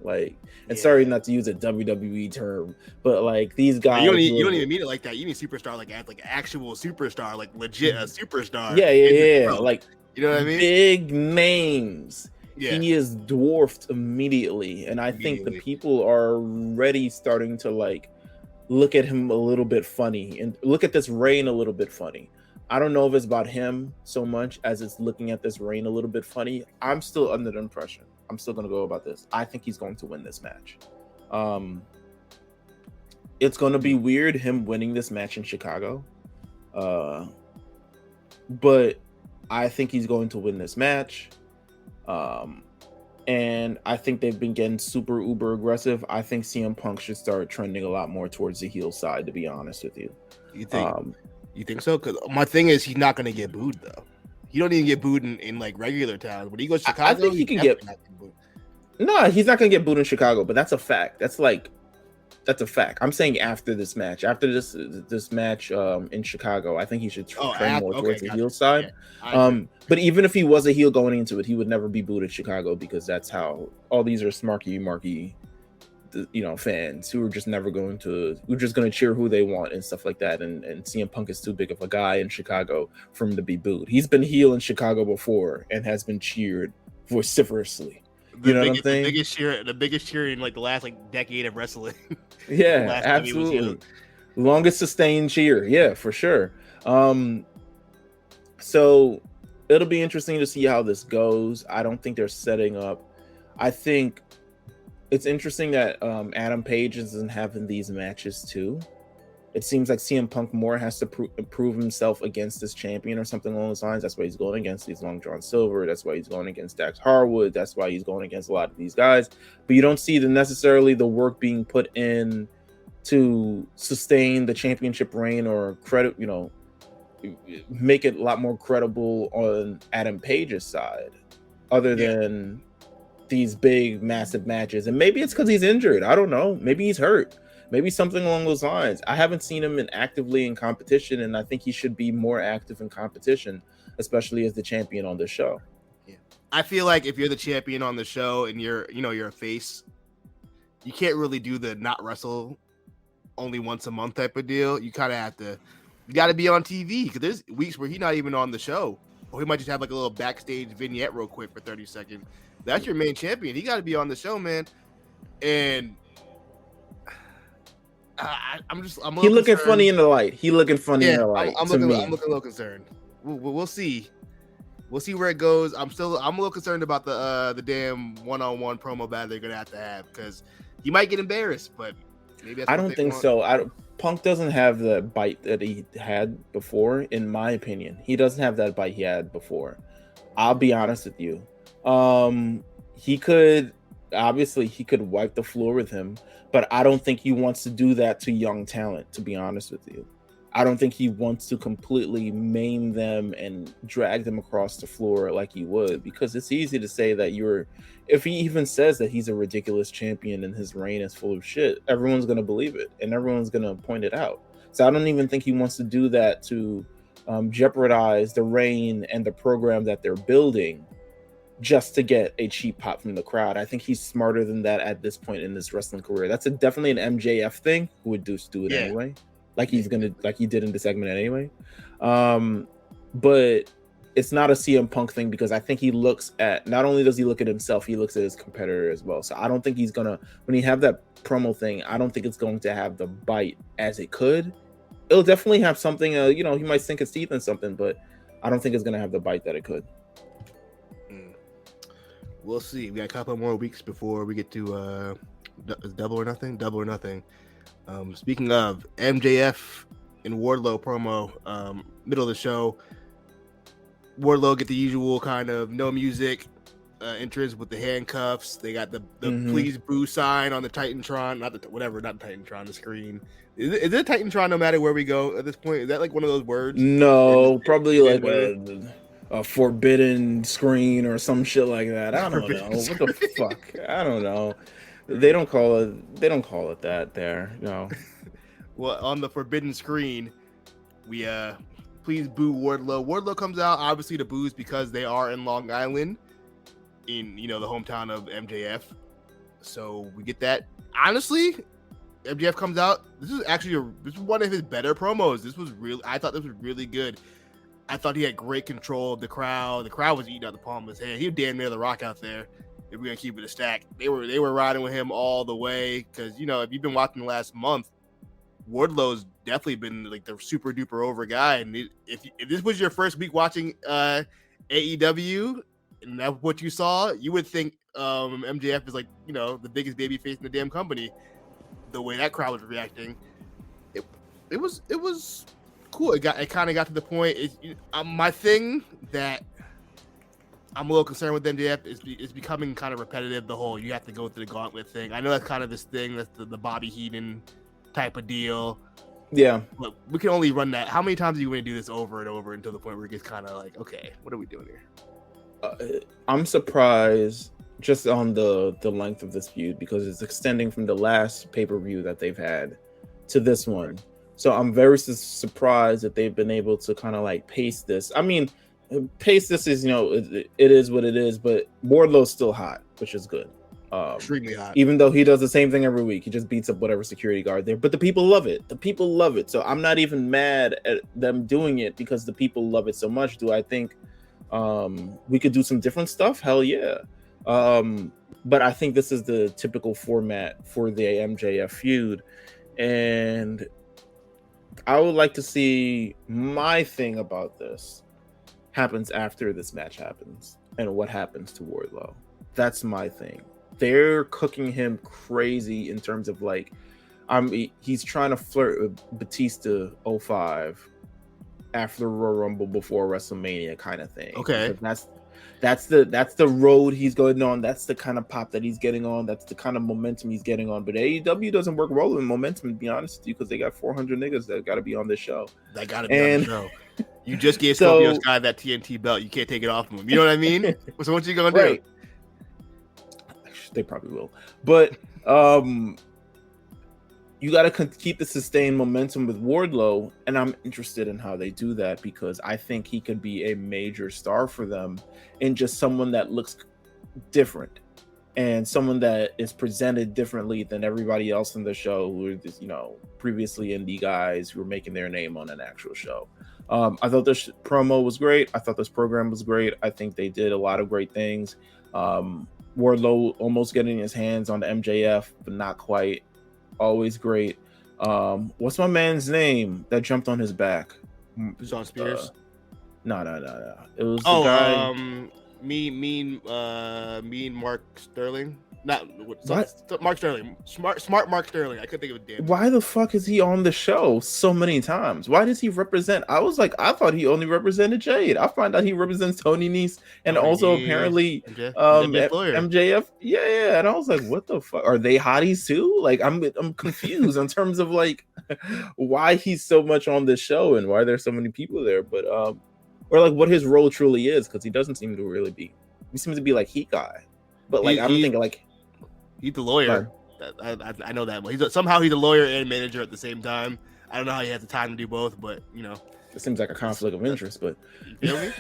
Sorry not to use a WWE term, but like these guys, you don't even mean it like that. You mean superstar like actual superstar, like legit a superstar. Yeah. Like, you know what I mean? Big names. Yeah. He is dwarfed immediately, and I think the people are already starting to like look at him a little bit funny and look at this reign a little bit funny. I don't know if it's about him so much as it's looking at this reign a little bit funny. I'm still under the impression. I'm still going to go about this. I think he's going to win this match. It's going to be weird him winning this match in Chicago. But I think he's going to win this match. And I think they've been getting super uber aggressive. I think CM Punk should start trending a lot more towards the heel side, to be honest with you. You think? You think so? Because my thing is, he's not going to get booed though. He don't even get booed in like regular towns. When he goes to Chicago, I think he can get booed. No, he's not going to get booed in Chicago. But that's a fact. That's a fact. I'm saying after this match, this match in Chicago, I think he should trend more towards the heel side. Yeah, but even if he was a heel going into it, he would never be booed in Chicago, because that's how all these are marky fans who are just going to cheer who they want and stuff like that. And CM Punk is too big of a guy in Chicago for him to be booed. He's been heel in Chicago before and has been cheered vociferously. What I'm saying? The biggest cheer in like the last decade of wrestling. Yeah, absolutely. Longest sustained cheer. Yeah, for sure. So it'll be interesting to see how this goes. I don't think they're setting up. I think it's interesting that Adam Page isn't having these matches too. It seems like CM Punk more has to prove himself against this champion or something along those lines. That's why he's going against these Long John Silver. That's why he's going against Dax Harwood. That's why he's going against a lot of these guys. But you don't see necessarily the work being put in to sustain the championship reign or credit, make it a lot more credible on Adam Page's side, other than these big, massive matches. And maybe it's because he's injured. I don't know. Maybe he's hurt. Maybe something along those lines. I haven't seen him actively in competition, and I think he should be more active in competition, especially as the champion on the show. Yeah, I feel like if you're the champion on the show and you're a face, you can't really do the not wrestle only once a month type of deal. You kind of have to, you got to be on TV because there's weeks where he's not even on the show, or he might just have like a little backstage vignette real quick for 30 seconds. That's your main champion. He got to be on the show, man. And I'm he looking concerned. Funny in the light. He looking funny in the light. I'm looking a little concerned. We'll see. We'll see where it goes. I'm a little concerned about the damn one-on-one promo battle they're gonna have because he might get embarrassed, but maybe that's I don't think so. Punk doesn't have the bite that he had before, in my opinion. He doesn't have that bite he had before. I'll be honest with you. He could wipe the floor with him, but I don't think he wants to do that to young talent, to be honest with you. I don't think he wants to completely maim them and drag them across the floor like he would, because it's easy to say that if he even says that he's a ridiculous champion and his reign is full of shit, everyone's going to believe it and everyone's going to point it out. So I don't even think he wants to do that to jeopardize the reign and the program that they're building just to get a cheap pop from the crowd. I think he's smarter than that at this point in his wrestling career. That's definitely an MJF thing, who would do it anyway. Like he did in the segment anyway. But it's not a CM Punk thing, because I think he looks at, not only does he look at himself, he looks at his competitor as well. So I don't think he's gonna, when he have that promo thing, I don't think it's going to have the bite as it could. It'll definitely have something, he might sink his teeth in something, but I don't think it's gonna have the bite that it could. We'll see. We got a couple more weeks before we get to Double or Nothing. Speaking of MJF and Wardlow promo, middle of the show, Wardlow get the usual kind of no music entrance with the handcuffs. They got the please boo sign on the Titantron, not Titantron, the screen. Is it Titantron no matter where we go at this point? Is that like one of those words? No, probably like a forbidden screen or some shit like that. I don't know. What the fuck? I don't know. They don't call it that there. No. Well, on the forbidden screen, we please boo Wardlow. Wardlow comes out, obviously the boos because they are in Long Island, in the hometown of MJF. So we get that. Honestly, MJF comes out. This is one of his better promos. I thought this was really good. I thought he had great control of the crowd. The crowd was eating out the palm of his hand. He was damn near the Rock out there. If we're gonna keep it a stack, they were riding with him all the way, because if you've been watching the last month, Wardlow's definitely been like the super duper over guy. And if this was your first week watching AEW and that's what you saw, you would think MJF is like the biggest baby face in the damn company. The way that crowd was reacting, it was cool. It kind of got to the point. My thing that I'm a little concerned with MJF is becoming kind of repetitive. The whole you have to go through the gauntlet thing. I know that's kind of this thing. That's the Bobby Heenan type of deal. Yeah. But we can only run that. How many times are you going to do this over and over until the point where it gets kind of like, okay, what are we doing here? I'm surprised just on the length of this feud, because it's extending from the last pay-per-view that they've had to this one. So I'm very surprised that they've been able to kind of like pace this. I mean, pace this is, it is what it is, but Wardlow's still hot, which is good. Extremely hot. Even though he does the same thing every week, he just beats up whatever security guard there. But the people love it. So I'm not even mad at them doing it, because the people love it so much. Do I think we could do some different stuff? Hell yeah. But I think this is the typical format for the MJF feud, and I would like to see my thing about this happens after this match happens and what happens to Wardlow. That's my thing. They're cooking him crazy in terms of like, he's trying to flirt with Batista 05 after the Royal Rumble before WrestleMania kind of thing. Okay. That's the road he's going on. That's the kind of pop that he's getting on. That's the kind of momentum he's getting on. But AEW doesn't work well with momentum, to be honest with you, because they got 400 niggas that got to be on this show. That got to be on the show. You just gave Scorpio Sky that TNT belt. You can't take it off him. You know what I mean? So what you gonna do? They probably will. But you got to keep the sustained momentum with Wardlow, and I'm interested in how they do that, because I think he could be a major star for them, and just someone that looks different and someone that is presented differently than everybody else in the show, who are just, previously indie guys who were making their name on an actual show. I thought this promo was great. I thought this program was great. I think they did a lot of great things. Wardlow almost getting his hands on the MJF, but not quite. Always great. What's my man's name that jumped on his back? Sean Spears. No. It was the guy. Mean Mark Sterling. Not Mark Sterling. Smart Mark Sterling. I couldn't think of a damn. Why the fuck is he on the show so many times? Why does he represent? I thought he only represented Jade. I find out he represents Tony Nese and apparently MJF. Yeah. And I was like, what the fuck? Are they hotties too? Like, I'm confused in terms of like why he's so much on this show and why there's so many people there. But or like what his role truly is, because he doesn't seem to really be. He seems to be like Heat guy, but like I don't think like. He's the lawyer. I know that. Somehow he's a lawyer and manager at the same time. I don't know how he has the time to do both, but it seems like a conflict of interest. But you feel me?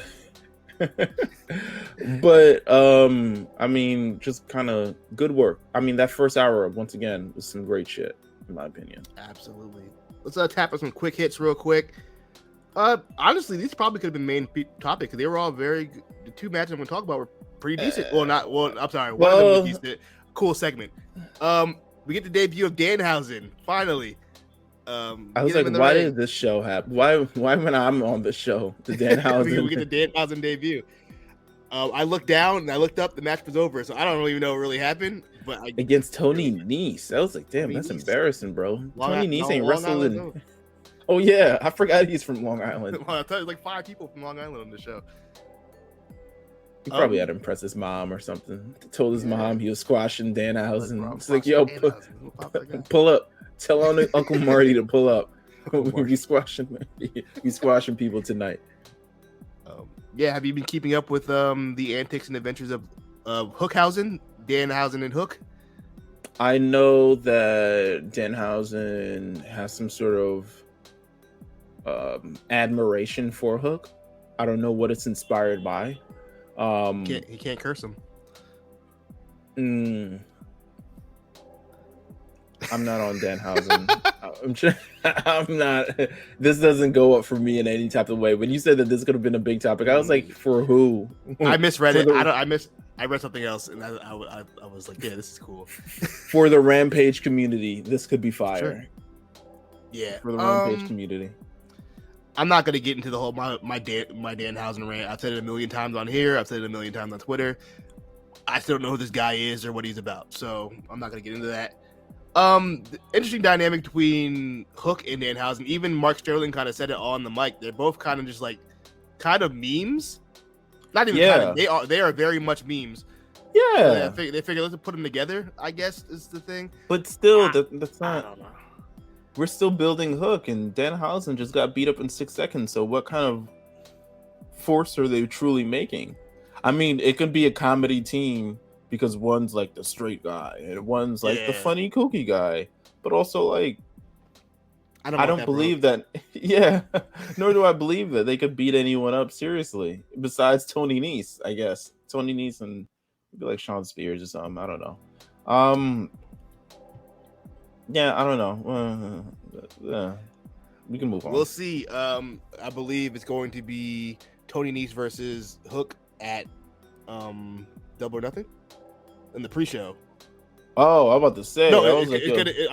But I mean, just kind of good work. I mean, that first hour once again was some great shit, in my opinion. Absolutely. Let's tap on some quick hits real quick. Honestly, these probably could have been main topic because they were all very good. The two matches I'm going to talk about were pretty decent. I'm sorry. One of them was decent. Cool segment. We get the debut of Danhausen finally. I was like, why did this show happen? Why when I'm on the show, the Danhausen? we get the Danhausen debut. I looked down and I looked up. The match was over, so I don't really even know what really happened. But against Tony Nese, I was like, damn, that's embarrassing, bro. Tony Nese ain't wrestling. Oh yeah, I forgot he's from Long Island. I thought it was like 5 people from Long Island on the show. He probably had to impress his mom or something. He told his mom he was squashing Danhausen. It's like, yo, pull up. Tell Uncle Marty to pull up. We'll be squashing people tonight. Have you been keeping up with the antics and adventures of Hookhausen, Danhausen, and Hook? I know that Danhausen has some sort of admiration for Hook. I don't know what it's inspired by. He can't curse him. I'm not on Danhausen. I'm not. This doesn't go up for me in any type of way. When you said that this could have been a big topic, I was like, for who? I misread it. I read something else, and I was like, yeah, this is cool. For the Rampage community, this could be fire. Sure. Yeah, for the Rampage community. I'm not gonna get into the whole my Danhausen rant. I've said it a million times on here. I've said it a million times on Twitter. I still don't know who this guy is or what he's about, so I'm not gonna get into that. The interesting dynamic between Hook and Danhausen. Even Mark Sterling kind of said it on the mic. They're both kind of just like memes. Not even kind of. They are very much memes. Yeah. So they figure let's put them together, I guess is the thing. But still, that's not. I don't know. We're still building Hook, and Danhausen just got beat up in 6 seconds. So what kind of force are they truly making? I mean, it could be a comedy team because one's like the straight guy and one's like the funny, kooky guy. But also, like, I don't believe that. Yeah, nor do I believe that they could beat anyone up seriously besides Tony Nese. I guess Tony Nese and maybe like Sean Spears or something. I don't know. Yeah, I don't know. We can move on. We'll see. I believe it's going to be Tony Nese versus Hook at Double or Nothing in the pre-show. Oh, I'm about to say. No, I'm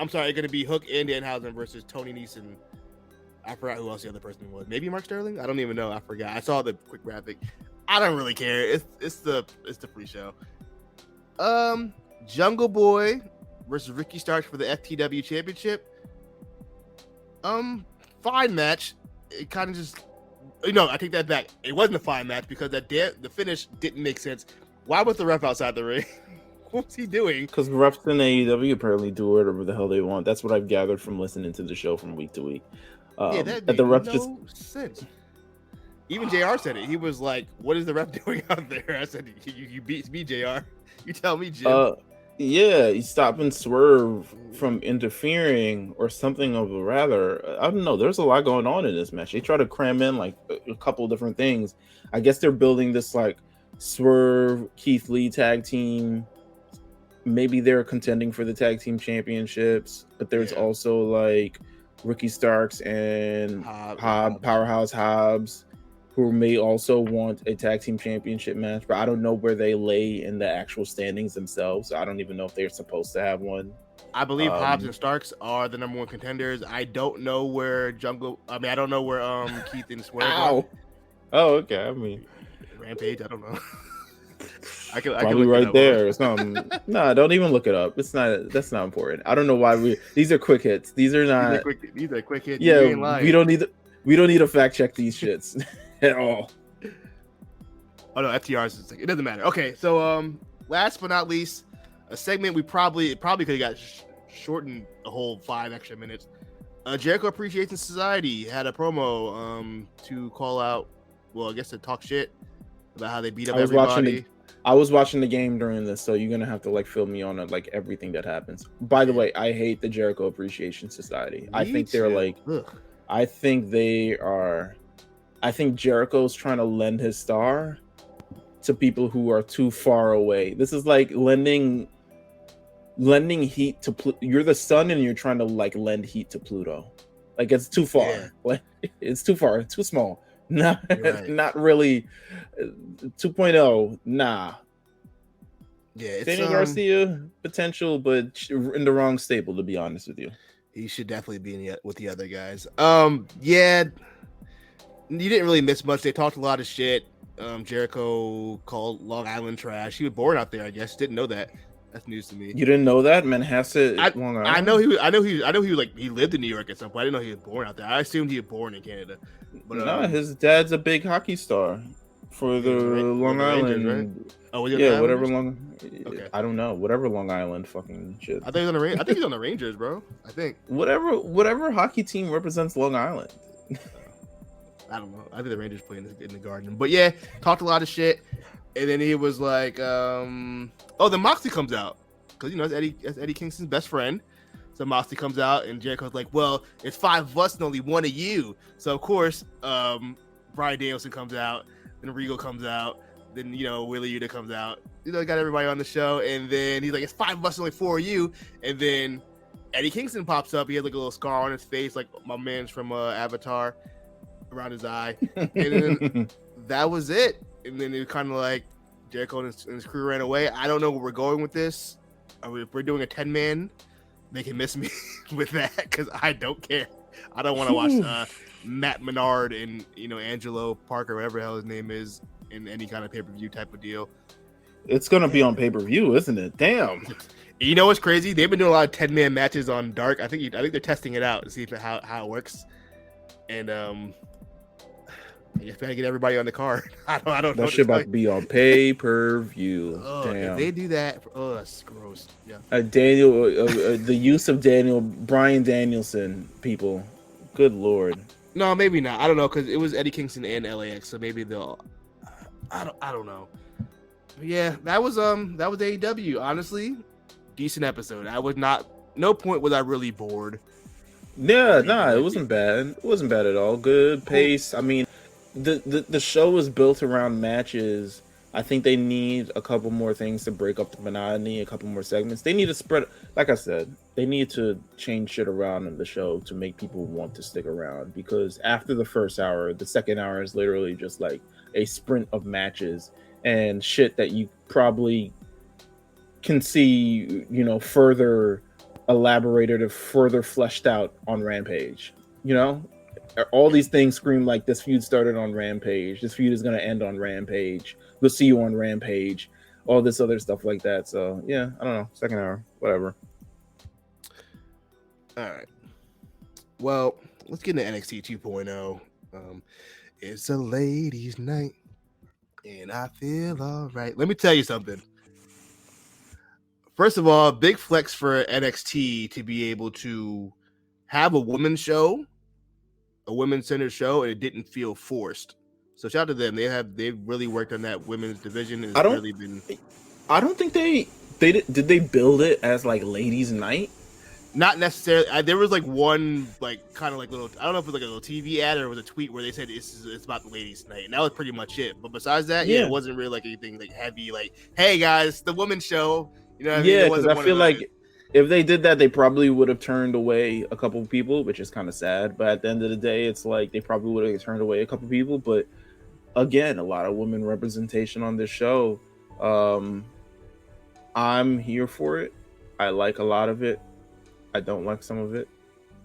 sorry. It's going to be Hook and Danhausen versus Tony Nese and I forgot who else the other person was. Maybe Mark Sterling. I don't even know. I forgot. I saw the quick graphic. I don't really care. It's the pre-show. Jungle Boy versus Ricky Starks for the FTW Championship. Fine match. It kind of just, I take that back. It wasn't a fine match because the finish didn't make sense. Why was the ref outside the ring? What was he doing? Because refs in AEW apparently do whatever the hell they want. That's what I've gathered from listening to the show from week to week. That made no sense. Even JR said it. He was like, "What is the ref doing out there?" I said, "You beat me, JR. You tell me, Jim." Yeah, you stop and swerve from interfering or something of the rather. I don't know. There's a lot going on in this match. They try to cram in like a couple different things. I guess they're building this like Swerve Keith Lee tag team maybe they're contending for the tag team championships, but there's also like Ricky Starks and Powerhouse Hobbs, who may also want a tag team championship match, but I don't know where they lay in the actual standings themselves. So I don't even know if they're supposed to have one. I believe Hobbs and Starks are the number one contenders. I don't know where I don't know where Keith and Swerve are. Oh, okay. I mean, Rampage. I don't know. I can look right there. No, don't even look it up. That's not important. I don't know why these are quick hits. These are quick hits. Yeah, we don't need to fact check these shits at all. Oh no, FTRs. It doesn't matter. Okay, so last but not least, a segment we probably could have got shortened a whole 5 extra minutes. Jericho Appreciation Society had a promo to call out. Well, I guess to talk shit about how they beat up everybody. I was watching the game during this, so you're gonna have to like fill me on like everything that happens. By the way, I hate the Jericho Appreciation Society. I think they're like, I think Jericho's trying to lend his star to people who are too far away. This is like lending heat to you're the sun and you're trying to like lend heat to Pluto. Like it's too far. Yeah. Like it's too far. It's too small. Not really 2.0. Nah. Yeah, it's Daniel Garcia potential, but in the wrong stable, to be honest with you. He should definitely be with the other guys. Yeah, you didn't really miss much. They talked a lot of shit. Jericho called Long Island trash. He was born out there, I guess. Didn't know that. That's news to me. You didn't know that? Manhasset, Long Island? I know he was like he lived in New York at some point. I didn't know he was born out there. I assumed he was born in Canada. But no, his dad's a big hockey star for the Long Island. Rangers, right? Oh, was he whatever Long. Okay. I don't know. Whatever Long Island fucking shit. I think he's on the I think he's on the Rangers, bro. I think whatever hockey team represents Long Island. I don't know. I think the Rangers play in the Garden. But yeah, talked a lot of shit. And then he was like, then Moxley comes out. Because, it's Eddie Kingston's best friend. So Moxley comes out, and Jericho's like, well, it's 5 of us and only 1 of you. So, of course, Bryan Danielson comes out. Then Regal comes out. Then, Wheeler Yuta comes out. Got everybody on the show. And then he's like, it's 5 of us and only 4 of you. And then Eddie Kingston pops up. He has like a little scar on his face, like my man's from Avatar, around his eye. And then that was it. And then it was kind of like Jericho and his crew ran away. I don't know where we're going with this. If we're doing a 10-man, they can miss me with that because I don't care. I don't want to watch Matt Menard and Angelo Parker, whatever the hell his name is, in any kind of pay-per-view type of deal. It's gonna be on pay-per-view, isn't it? Damn. You know what's crazy? They've been doing a lot of 10-man matches on Dark. I think they're testing it out to see how it works. And you have to get everybody on the card. I don't know. That shit about to be on pay-per-view. Damn. If they do that, that's gross. Yeah. The use of Bryan Danielson, people. Good Lord. No, maybe not. I don't know because it was Eddie Kingston and LAX, so maybe they'll. I don't know. But yeah, that was AEW. Honestly, decent episode. I was not. No point was I really bored. Yeah, it wasn't bad. It wasn't bad at all. Good pace. I mean. The show is built around matches. I think they need a couple more things to break up the monotony, a couple more segments. They need to spread, like I said, they need to change shit around in the show to make people want to stick around. Because after the first hour, the second hour is literally just like a sprint of matches and shit that you probably can see, further elaborated or further fleshed out on Rampage. All these things scream like this feud started on Rampage. This feud is going to end on Rampage. We'll see you on Rampage. All this other stuff like that. So, yeah, I don't know. Second hour, whatever. All right. Well, let's get into NXT 2.0. It's a ladies' night, and I feel all right. Let me tell you something. First of all, big flex for NXT to be able to have a women's show, a women's-centered show, and it didn't feel forced. So shout out to them. They've really worked on that women's division. I don't think they did they build it as like ladies' night? Not necessarily. There was like one like kind of like little. I don't know if it was like a little TV ad or it was a tweet where they said it's about the ladies' night, and that was pretty much it. But besides that, it wasn't really like anything like heavy. Like, hey guys, the women's show. You know what I mean? Yeah, It because wasn't I one feel of like those. if they did that, they probably would have turned away a couple of people, which is kind of sad. But at the end of the day, it's like they probably would have turned away a couple of people. But again, a lot of women representation on this show. I'm here for it. I like a lot of it. I don't like some of it.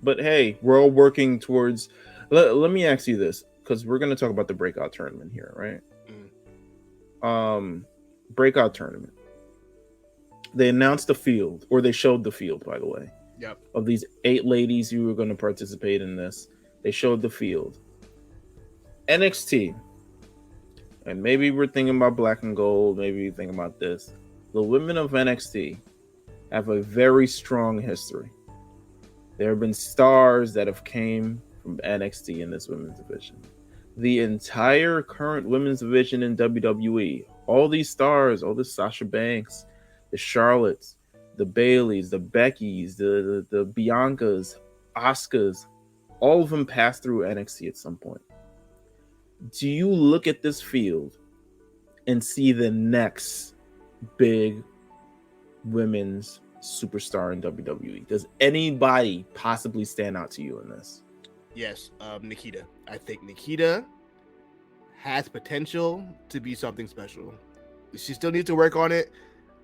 But hey, we're all working towards. Let me ask you this, because we're going to talk about the breakout tournament here, right? Breakout tournament. They announced the field, or they showed the field, by the way. Yep. Of these 8 ladies who were going to participate in this, they showed the field. NXT, and maybe we're thinking about Black and Gold, maybe we're thinking about this. The women of NXT have a very strong history. There have been stars that have came from NXT in this women's division. The entire current women's division in WWE, all these stars, all the Sasha Banks, the Charlottes, the Baileys, the Beckys, the Biancas, Asukas, all of them passed through NXT at some point. Do you look at this field and see the next big women's superstar in WWE? Does anybody possibly stand out to you in this? Yes, Nikita. I think Nikita has potential to be something special. She still needs to work on it.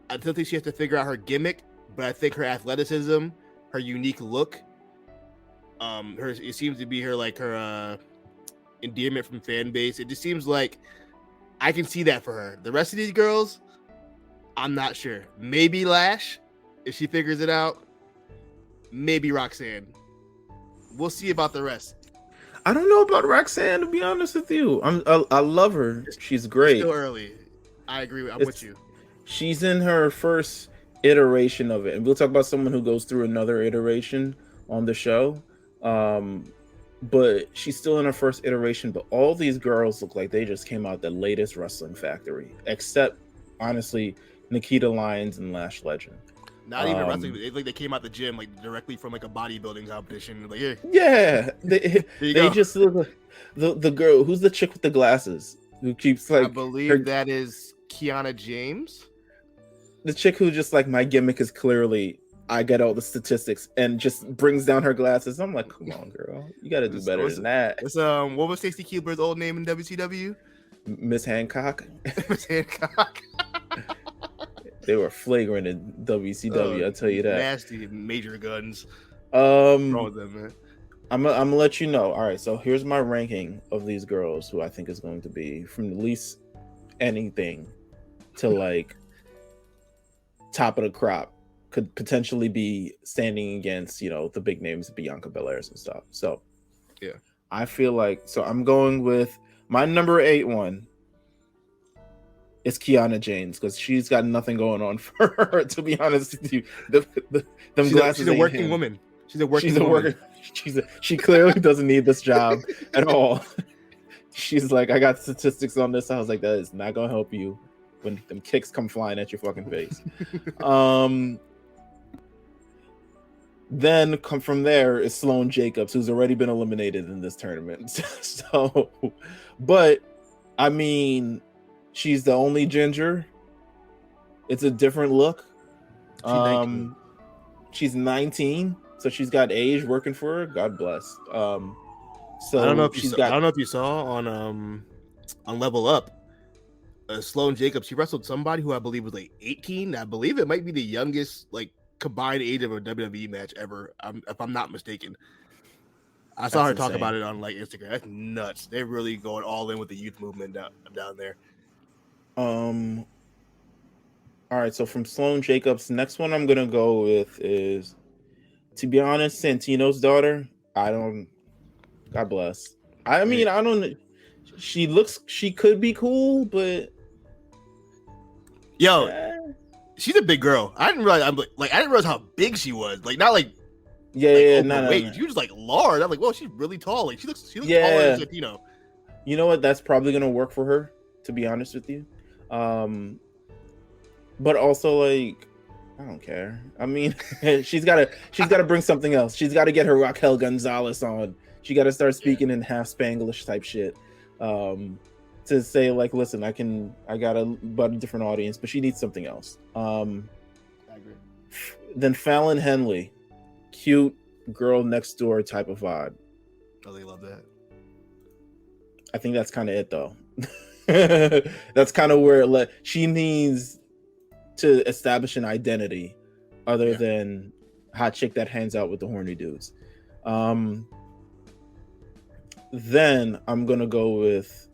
I still think she has to figure out her gimmick, but I think her athleticism, her unique look, it seems to be her endearment from fan base. It just seems like I can see that for her. The rest of these girls, I'm not sure. Maybe Lash, if she figures it out. Maybe Roxanne. We'll see about the rest. I don't know about Roxanne, to be honest with you. I love her. She's great. It's still early. I agree. I'm with you. She's in her first iteration of it, and we'll talk about someone who goes through another iteration on the show. But she's still in her first iteration. But all these girls look like they just came out the latest wrestling factory, except honestly, Nikita Lyons and Lash Legend. Not even wrestling. It's like they came out the gym directly from a bodybuilding competition. Like, here. Yeah, they just look like the girl. Who's the chick with the glasses who keeps I believe that is Kiana James. The chick who just my gimmick is clearly I get all the statistics and just brings down her glasses. I'm like, come on, girl, you got to do better than that. What was Stacey Keebler's old name in WCW? Miss Hancock. Miss Hancock. They were flagrant in WCW. I'll tell you that. Nasty major guns. What's wrong with them, man? I'm gonna let you know. All right, so here's my ranking of these girls who I think is going to be from the least anything to top of the crop. Could potentially be standing against, the big names, Bianca Belairs and stuff. So, yeah, I feel I'm going with my number 8 one. It's Kiana James, because she's got nothing going on for her, to be honest with you. She's a working woman. She's a working woman. She clearly doesn't need this job at all. She's like, I got statistics on this. I was like, that is not gonna help you when them kicks come flying at your fucking face. Then come from there is Sloane Jacobs, who's already been eliminated in this tournament. So, but I mean, she's the only ginger. It's a different look. She's 19, so she's got age working for her. God bless. So I don't know if you saw on Level Up. Sloane Jacobs, she wrestled somebody who I believe was 18. I believe it might be the youngest combined age of a WWE match ever, if I'm not mistaken. I saw her talk about it on Instagram. That's nuts. They're really going all in with the youth movement down there. All right, so from Sloane Jacobs, next one I'm gonna go with is, to be honest, Santino's daughter. God bless. I mean, I don't. She could be cool, but she's a big girl. I didn't realize. I didn't realize how big she was. She was just large. I'm like, whoa, she's really tall. She looks taller than Santino. You know what? That's probably gonna work for her, to be honest with you. But also I don't care. I mean, she's gotta bring something else. She's got to get her Raquel Gonzalez on. She got to start speaking in half Spanglish type shit. To say listen, I got a different audience, but she needs something else. Then Fallon Henley, cute girl next door type of vibe. Oh, they love that. I think that's kind of it, though. That's kind of where she needs to establish an identity other than hot chick that hangs out with the horny dudes. Then I'm gonna go with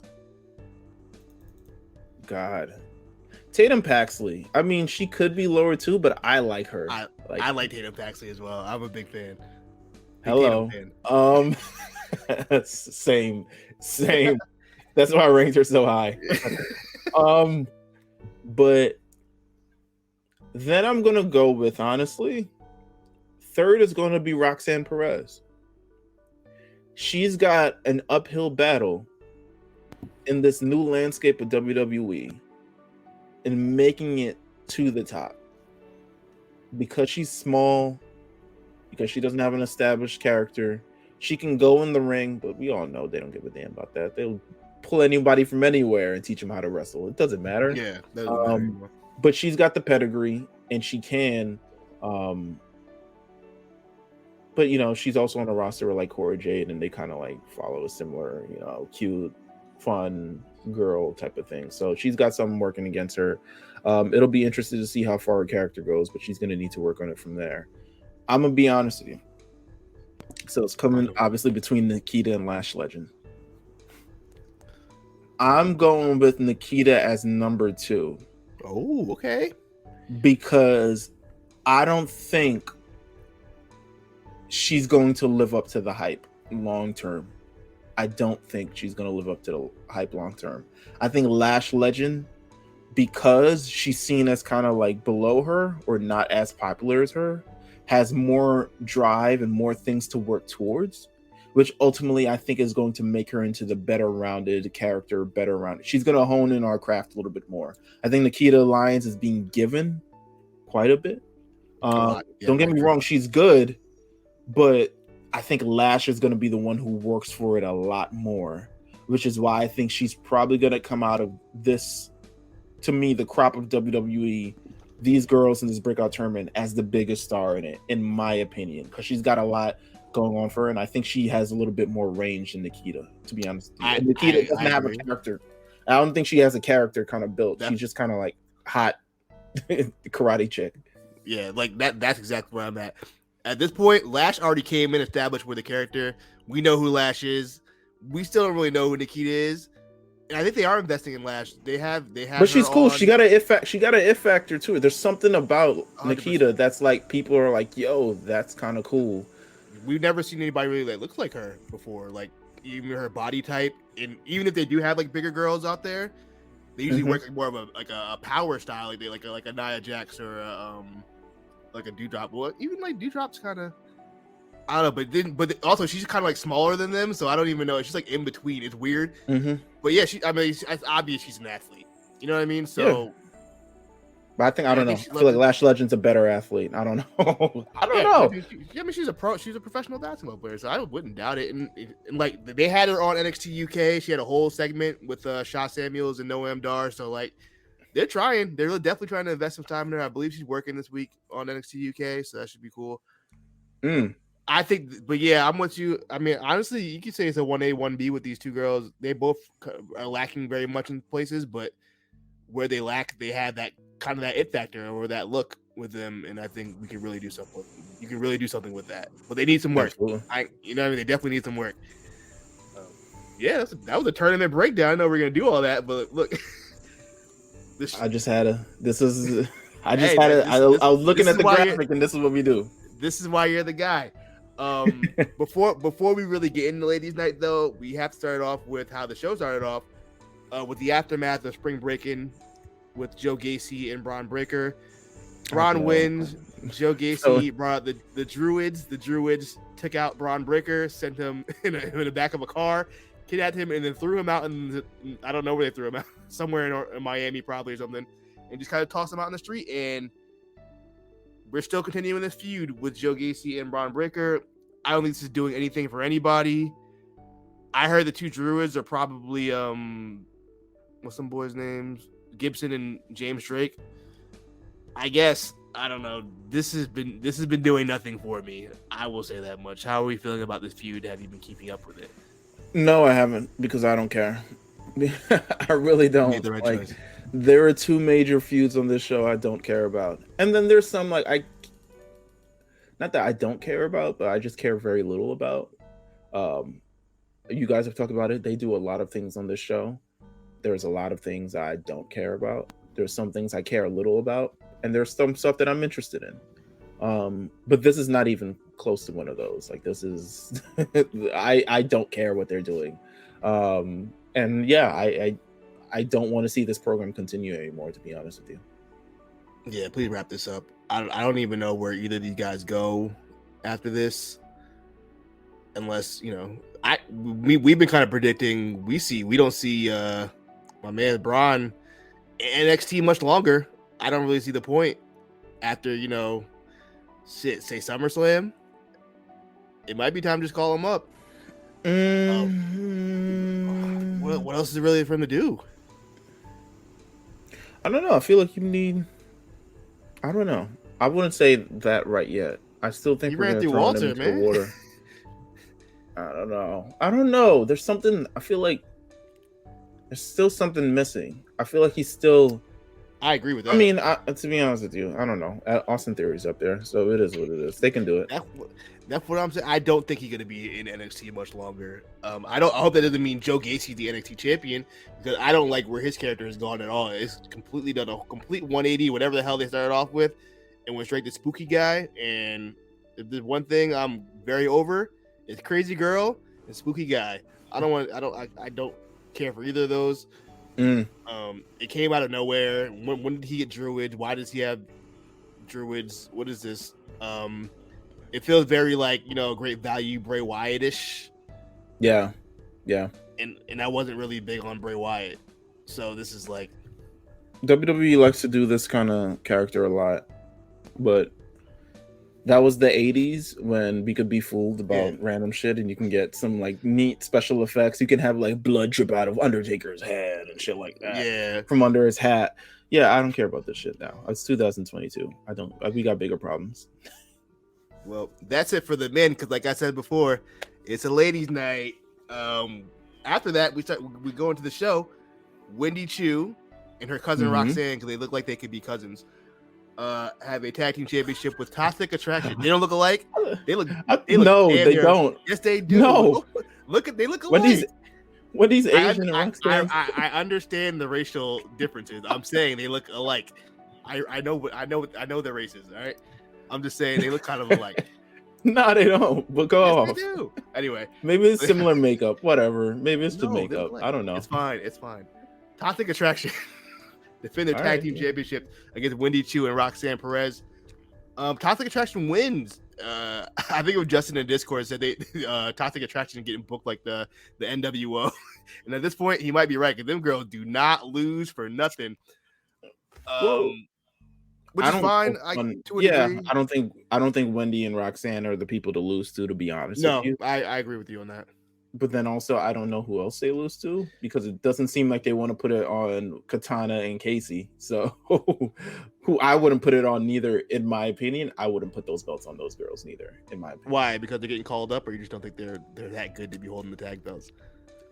Tatum Paxley. I mean, she could be lower too, but I like her. I like Tatum Paxley as well. I'm a big fan. Hello. Same. That's why I ranked her so high. But then I'm gonna go with, honestly, third is gonna be Roxanne Perez. She's got an uphill battle in this new landscape of WWE and making it to the top because she's small, because she doesn't have an established character. She can go in the ring, but we all know they don't give a damn about that. They'll pull anybody from anywhere and teach them how to wrestle. It doesn't matter. Yeah, doesn't matter anymore. But she's got the pedigree and she can. But she's also on a roster with like Cora Jade, and they kind of like follow a similar, cute, fun girl type of thing. So she's got something working against her. It'll be interesting to see how far her character goes, but she's going to need to work on it from there. I'm gonna be honest with you. So it's coming obviously between Nikita and Lash Legend. I'm going with Nikita as number 2. Oh, okay. Because I don't think she's going to live up to the hype long term. I don't think she's going to live up to the hype long term. I think Lash Legend, because she's seen as kind of like below her or not as popular as her, has more drive and more things to work towards, which ultimately I think is going to make her into the better rounded character, She's going to hone in our craft a little bit more. I think Nikita Lyons is being given quite a bit. Don't get me wrong, she's good, but I think Lash is going to be the one who works for it a lot more, which is why I think she's probably going to come out of this, to me, the crop of WWE, these girls in this breakout tournament, as the biggest star in it, in my opinion, because she's got a lot going on for her, and I think she has a little bit more range than Nikita, to be honest. Nikita doesn't have a character. I don't think she has a character kind of built. She's just kind of like hot karate chick. Yeah, like that's exactly where I'm at. At this point, Lash already came in established with a character. We know who Lash is. We still don't really know who Nikita is. And I think they are investing in Lash. They have. But she's cool. She got an if factor too. There's something about 100%. Nikita that's like people are like, yo, that's kind of cool. We've never seen anybody really that looks like her before. Like even her body type, and even if they do have like bigger girls out there, they usually work like more of a power style, like they like a Nia Jax or like a Doudrop. Well, even like Doudrop's kind of, I don't know, but also she's kind of like smaller than them, so I don't even know. She's like in between. It's weird. But yeah, it's obvious she's an athlete. You know what I mean? So. Yeah. But I think I don't know. I feel like Lash Legend's a better athlete. I don't know. I don't know. I mean, she's a professional basketball player, so I wouldn't doubt it. And like they had her on NXT UK. She had a whole segment with Shaw Samuels and Noam Dar. So like they're trying. They're definitely trying to invest some time in her. I believe she's working this week on NXT UK, so that should be cool. I think, but yeah, I'm with you. I mean, honestly, you could say it's a 1A, 1B with these two girls. They both are lacking very much in places, but where they lack, they have that kind of that it factor or that look with them, and I think we can really do something. You can really do something with that, but they need some work. You know what I mean? They definitely need some work. Yeah, that was a tournament breakdown. I know we're gonna do all that, but look, I was looking at the graphic, and this is what we do. This is why you're the guy. Before we really get into ladies' night, though, we have to start off with how the show started off with the aftermath of Spring Breakin' with Joe Gacy and Braun Breaker. Braun wins. Joe Gacy brought out the Druids. The Druids took out Braun Breaker, sent him in the back of a car, kidnapped him, and then threw him out I don't know where they threw him out, somewhere in Miami probably or something, and just kind of tossed him out in the street. And we're still continuing this feud with Joe Gacy and Braun Breaker. I don't think this is doing anything for anybody. I heard the two Druids are probably what's some boys' names? Gibson and James Drake. I guess I don't know. This has been doing nothing for me. I will say that much. How are we feeling about this feud? Have you been keeping up with it? No, I haven't because I don't care. I really don't. Made the right Like, choice. there are two major feuds on this show I don't care about, and then there's some like not that I don't care about, but I just care very little about. You guys have talked about it. They do a lot of things on this show. There's a lot of things I don't care about. There's some things I care a little about, and there's some stuff that I'm interested in. But this is not even close to one of those. Like, this is I don't care what they're doing. And yeah, I don't want to see this program continue anymore, to be honest with you. Yeah, please wrap this up. I don't even know where either of these guys go after this, unless we've been kind of predicting we don't see my man Braun in NXT much longer. I don't really see the point after say SummerSlam. It might be time to just call him up. What else is really for him to do? I don't know. I feel like you need. I don't know. I wouldn't say that right yet. I still think we're going to throw him into the water. I don't know. There's something. I feel like there's still something missing. I feel like he's still. I agree with that. I mean, to be honest with you, I don't know. Austin Theory's up there, so it is what it is. They can do it. That's what I'm saying. I don't think he's going to be in NXT much longer. I hope that doesn't mean Joe Gacy's the NXT champion, because I don't like where his character has gone at all. It's completely done a complete 180, whatever the hell they started off with, and went straight to spooky guy. And if there's one thing I'm very over, it's crazy girl and spooky guy. I don't care for either of those. It came out of nowhere. When did he get druids? Why does he have druids? What is this? It feels very like great value Bray Wyatt-ish. Yeah. And I wasn't really big on Bray Wyatt, so this is like WWE likes to do this kind of character a lot, but that was the 80s when we could be fooled about random shit, and you can get some like neat special effects. You can have like blood drip out of Undertaker's head and shit like that. Yeah, from under his hat. Yeah, I don't care about this shit now. It's 2022. We got bigger problems. Well, that's it for the men, because like I said before, it's a ladies' night. After that, we go into the show. Wendy Chu and her cousin Roxanne, because they look like they could be cousins, have a tag team championship with Toxic Attraction. They don't look alike. They look no, they don't. Yes, they do. No, they look alike. Wendy's Asian and Roxanne. I understand the racial differences. I'm saying they look alike. I know they're racist. All right. I'm just saying they look kind of alike. No, they don't. But go off. They do. Anyway, maybe it's similar makeup. Whatever. Maybe it's the makeup. I don't know. It's fine. Toxic Attraction defend their tag team championship against Wendy Chu and Roxanne Perez. Toxic Attraction wins. I think it was Justin in Discord said they Toxic Attraction getting booked like the NWO, and at this point he might be right, because them girls do not lose for nothing. Which is fine. To a degree. I don't think Wendy and Roxanne are the people to lose to be honest. No, with you. I agree with you on that. But then also, I don't know who else they lose to, because it doesn't seem like they want to put it on Katana and Casey. So, who I wouldn't put it on neither, in my opinion. I wouldn't put those belts on those girls neither, in my opinion. Why? Because they're getting called up, or you just don't think they're that good to be holding the tag belts?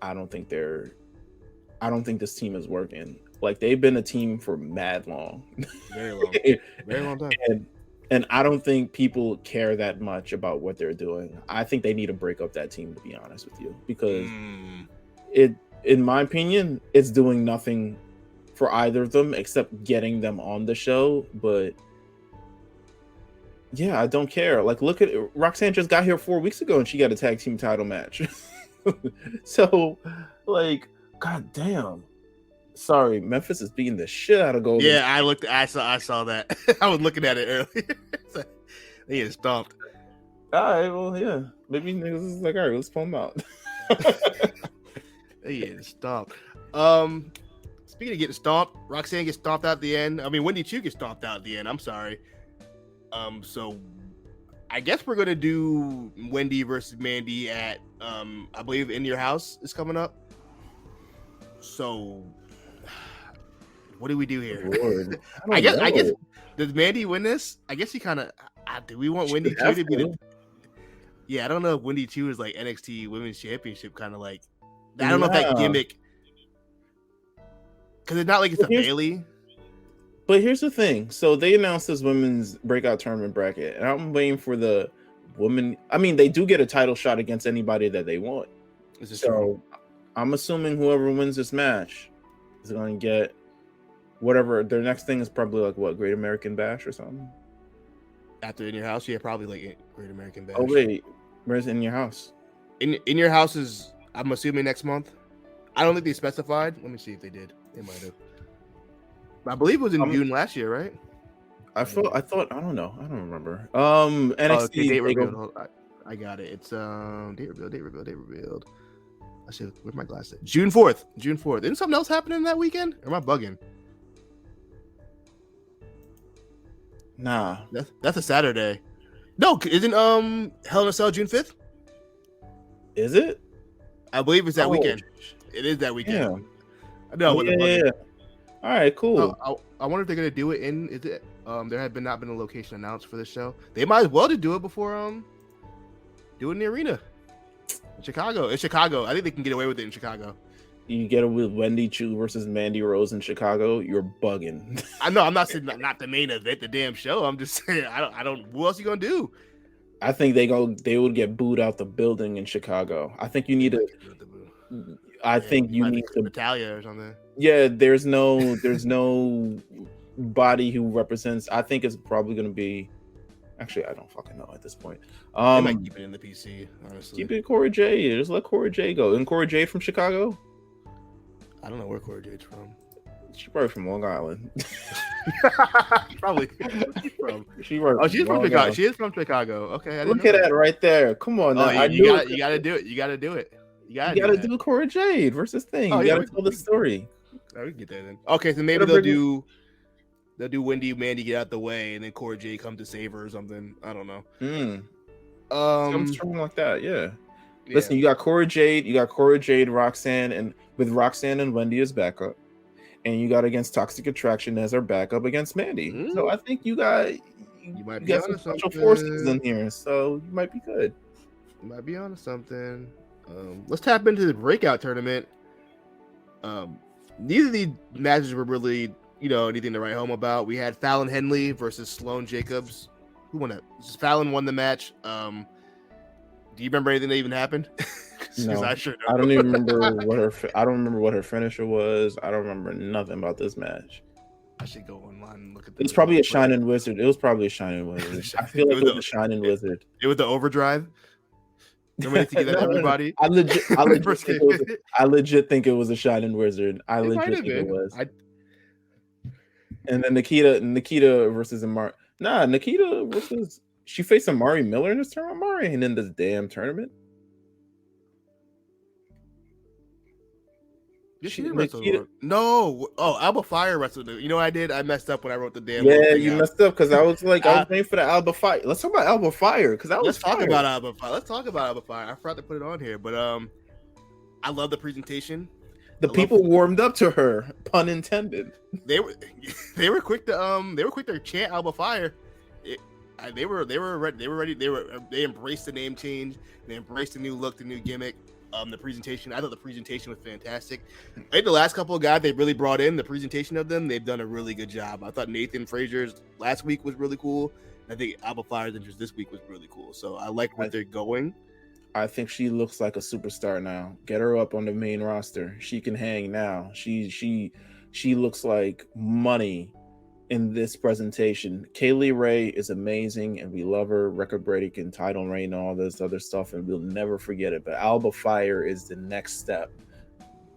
I don't think this team is working. Like, they've been a team for mad long. Very long time. And I don't think people care that much about what they're doing. I think they need to break up that team, to be honest with you, because in my opinion, it's doing nothing for either of them except getting them on the show. But yeah, I don't care. Like, look at Roxanne just got here 4 weeks ago and she got a tag team title match. So, like, god damn. Sorry, Memphis is beating the shit out of Golden. Yeah, I saw that. I was looking at it earlier. They get stomped. All right, well, yeah. Maybe niggas is like, all right, let's pull them out. They get stomped. Speaking of getting stomped, Roxanne gets stomped out at the end. I mean, Wendy Chu gets stomped out at the end. I'm sorry. So I guess we're gonna do Wendy versus Mandy at I believe In Your House is coming up. So What do we do here? Lord. I guess. Does Mandy win this? I guess he kind of. Do we want Wendy Chu to be the? Yeah, I don't know if Wendy Chu is like NXT Women's Championship kind of like. I don't know if that gimmick. Because it's not like it's a Bailey. But here's the thing. So they announced this women's breakout tournament bracket, and I'm waiting for the women. I mean, they do get a title shot against anybody that they want. So I'm assuming whoever wins this match is going to get whatever. Their next thing is probably like what, Great American Bash or something. After In Your House, yeah, probably like Great American Bash. Oh wait, where's In Your House? In Your House is, I'm assuming, next month. I don't think they specified. Let me see if they did. They might have. I believe it was in June last year, right? I thought I don't know. I don't remember. NXT date revealed. I got it. It's date revealed. I should, where's my glasses? June 4th. Isn't something else happening that weekend? Or am I bugging? Nah. That's a Saturday. No, isn't Hell in a Cell June 5th? Is it? I believe it's that weekend. It is that weekend. Yeah. I know. Yeah. All right, cool. I wonder if they're gonna do it in. Is it? There had not been a location announced for this show. They might as well just do it before do it in the arena. In Chicago. It's Chicago. I think they can get away with it in Chicago. You get it with Wendy Chu versus Mandy Rose in Chicago. You're bugging. I know. I'm not saying not the main event, the damn show. I'm just saying I don't. What else are you gonna do? I think they would get booed out the building in Chicago. I think you need to. I think you need to Natalia or something. Yeah, there's no body who represents. I think it's probably going to be. Actually, I don't fucking know at this point. They might keep it in the PC. Honestly, keep it Corey J. Just let Corey J go. Isn't Corey J from Chicago? I don't know where Corey J's from. She's probably from Long Island. Probably. She's from Chicago. She is from Chicago. Okay. Look at that right there. Come on. Now. You gotta do it. You gotta do it. You gotta do Corey Jade versus thing. You gotta tell the story. Oh, we can get that then. Okay, so maybe they'll do Mandy get out the way, and then Corey Jade come to save her or something. I don't know. Something like that. Yeah. Listen, you got Corey Jade, Roxanne, and with Roxanne and Wendy as backup, and you got against Toxic Attraction as our backup against Mandy. So I think you got some special forces in here, so you might be good. You might be onto something. Let's tap into the breakout tournament. Neither of these matches were really, anything to write home about. We had Fallon Henley versus Sloane Jacobs. Who won that? Fallon won the match. Do you remember anything that even happened? No, I sure don't. I don't even remember what her finisher was. I don't remember nothing about this match. I should go online and look at this. It's probably a Shining Wizard. It was probably a Shining Wizard. I feel like it was a Shining Wizard. It was the Overdrive. Remember to get that everybody? I legit think it was a Shining Wizard. I legit think it was. And then Nikita versus Amari. Nah, Nikita versus she faced Amari Miller in this tournament. Amari ain't in this damn tournament. She didn't wrestle. No. Oh, Alba Fire wrestled. You know what I did? I messed up when I wrote the damn. Yeah, you messed up because I was like, I was waiting for the Alba Fire. Let's talk about Alba Fire because let's talk about Alba Fire. I forgot to put it on here, but I love the presentation. The people warmed up to her, pun intended. They were quick to chant Alba Fire. They were ready. They embraced the name change. They embraced the new look, the new gimmick. The presentation. I thought the presentation was fantastic. I think the last couple of guys they really brought in, the presentation of them, they've done a really good job. I thought Nathan Frazier's last week was really cool. I think Alba Fire's interest this week was really cool. So I like where they're going. I think she looks like a superstar now. Get her up on the main roster. She can hang now. She looks like money in this presentation. Kaylee Ray is amazing and we love her. Record breaking, title reign, all this other stuff, and we'll never forget it. But Alba Fire is the next step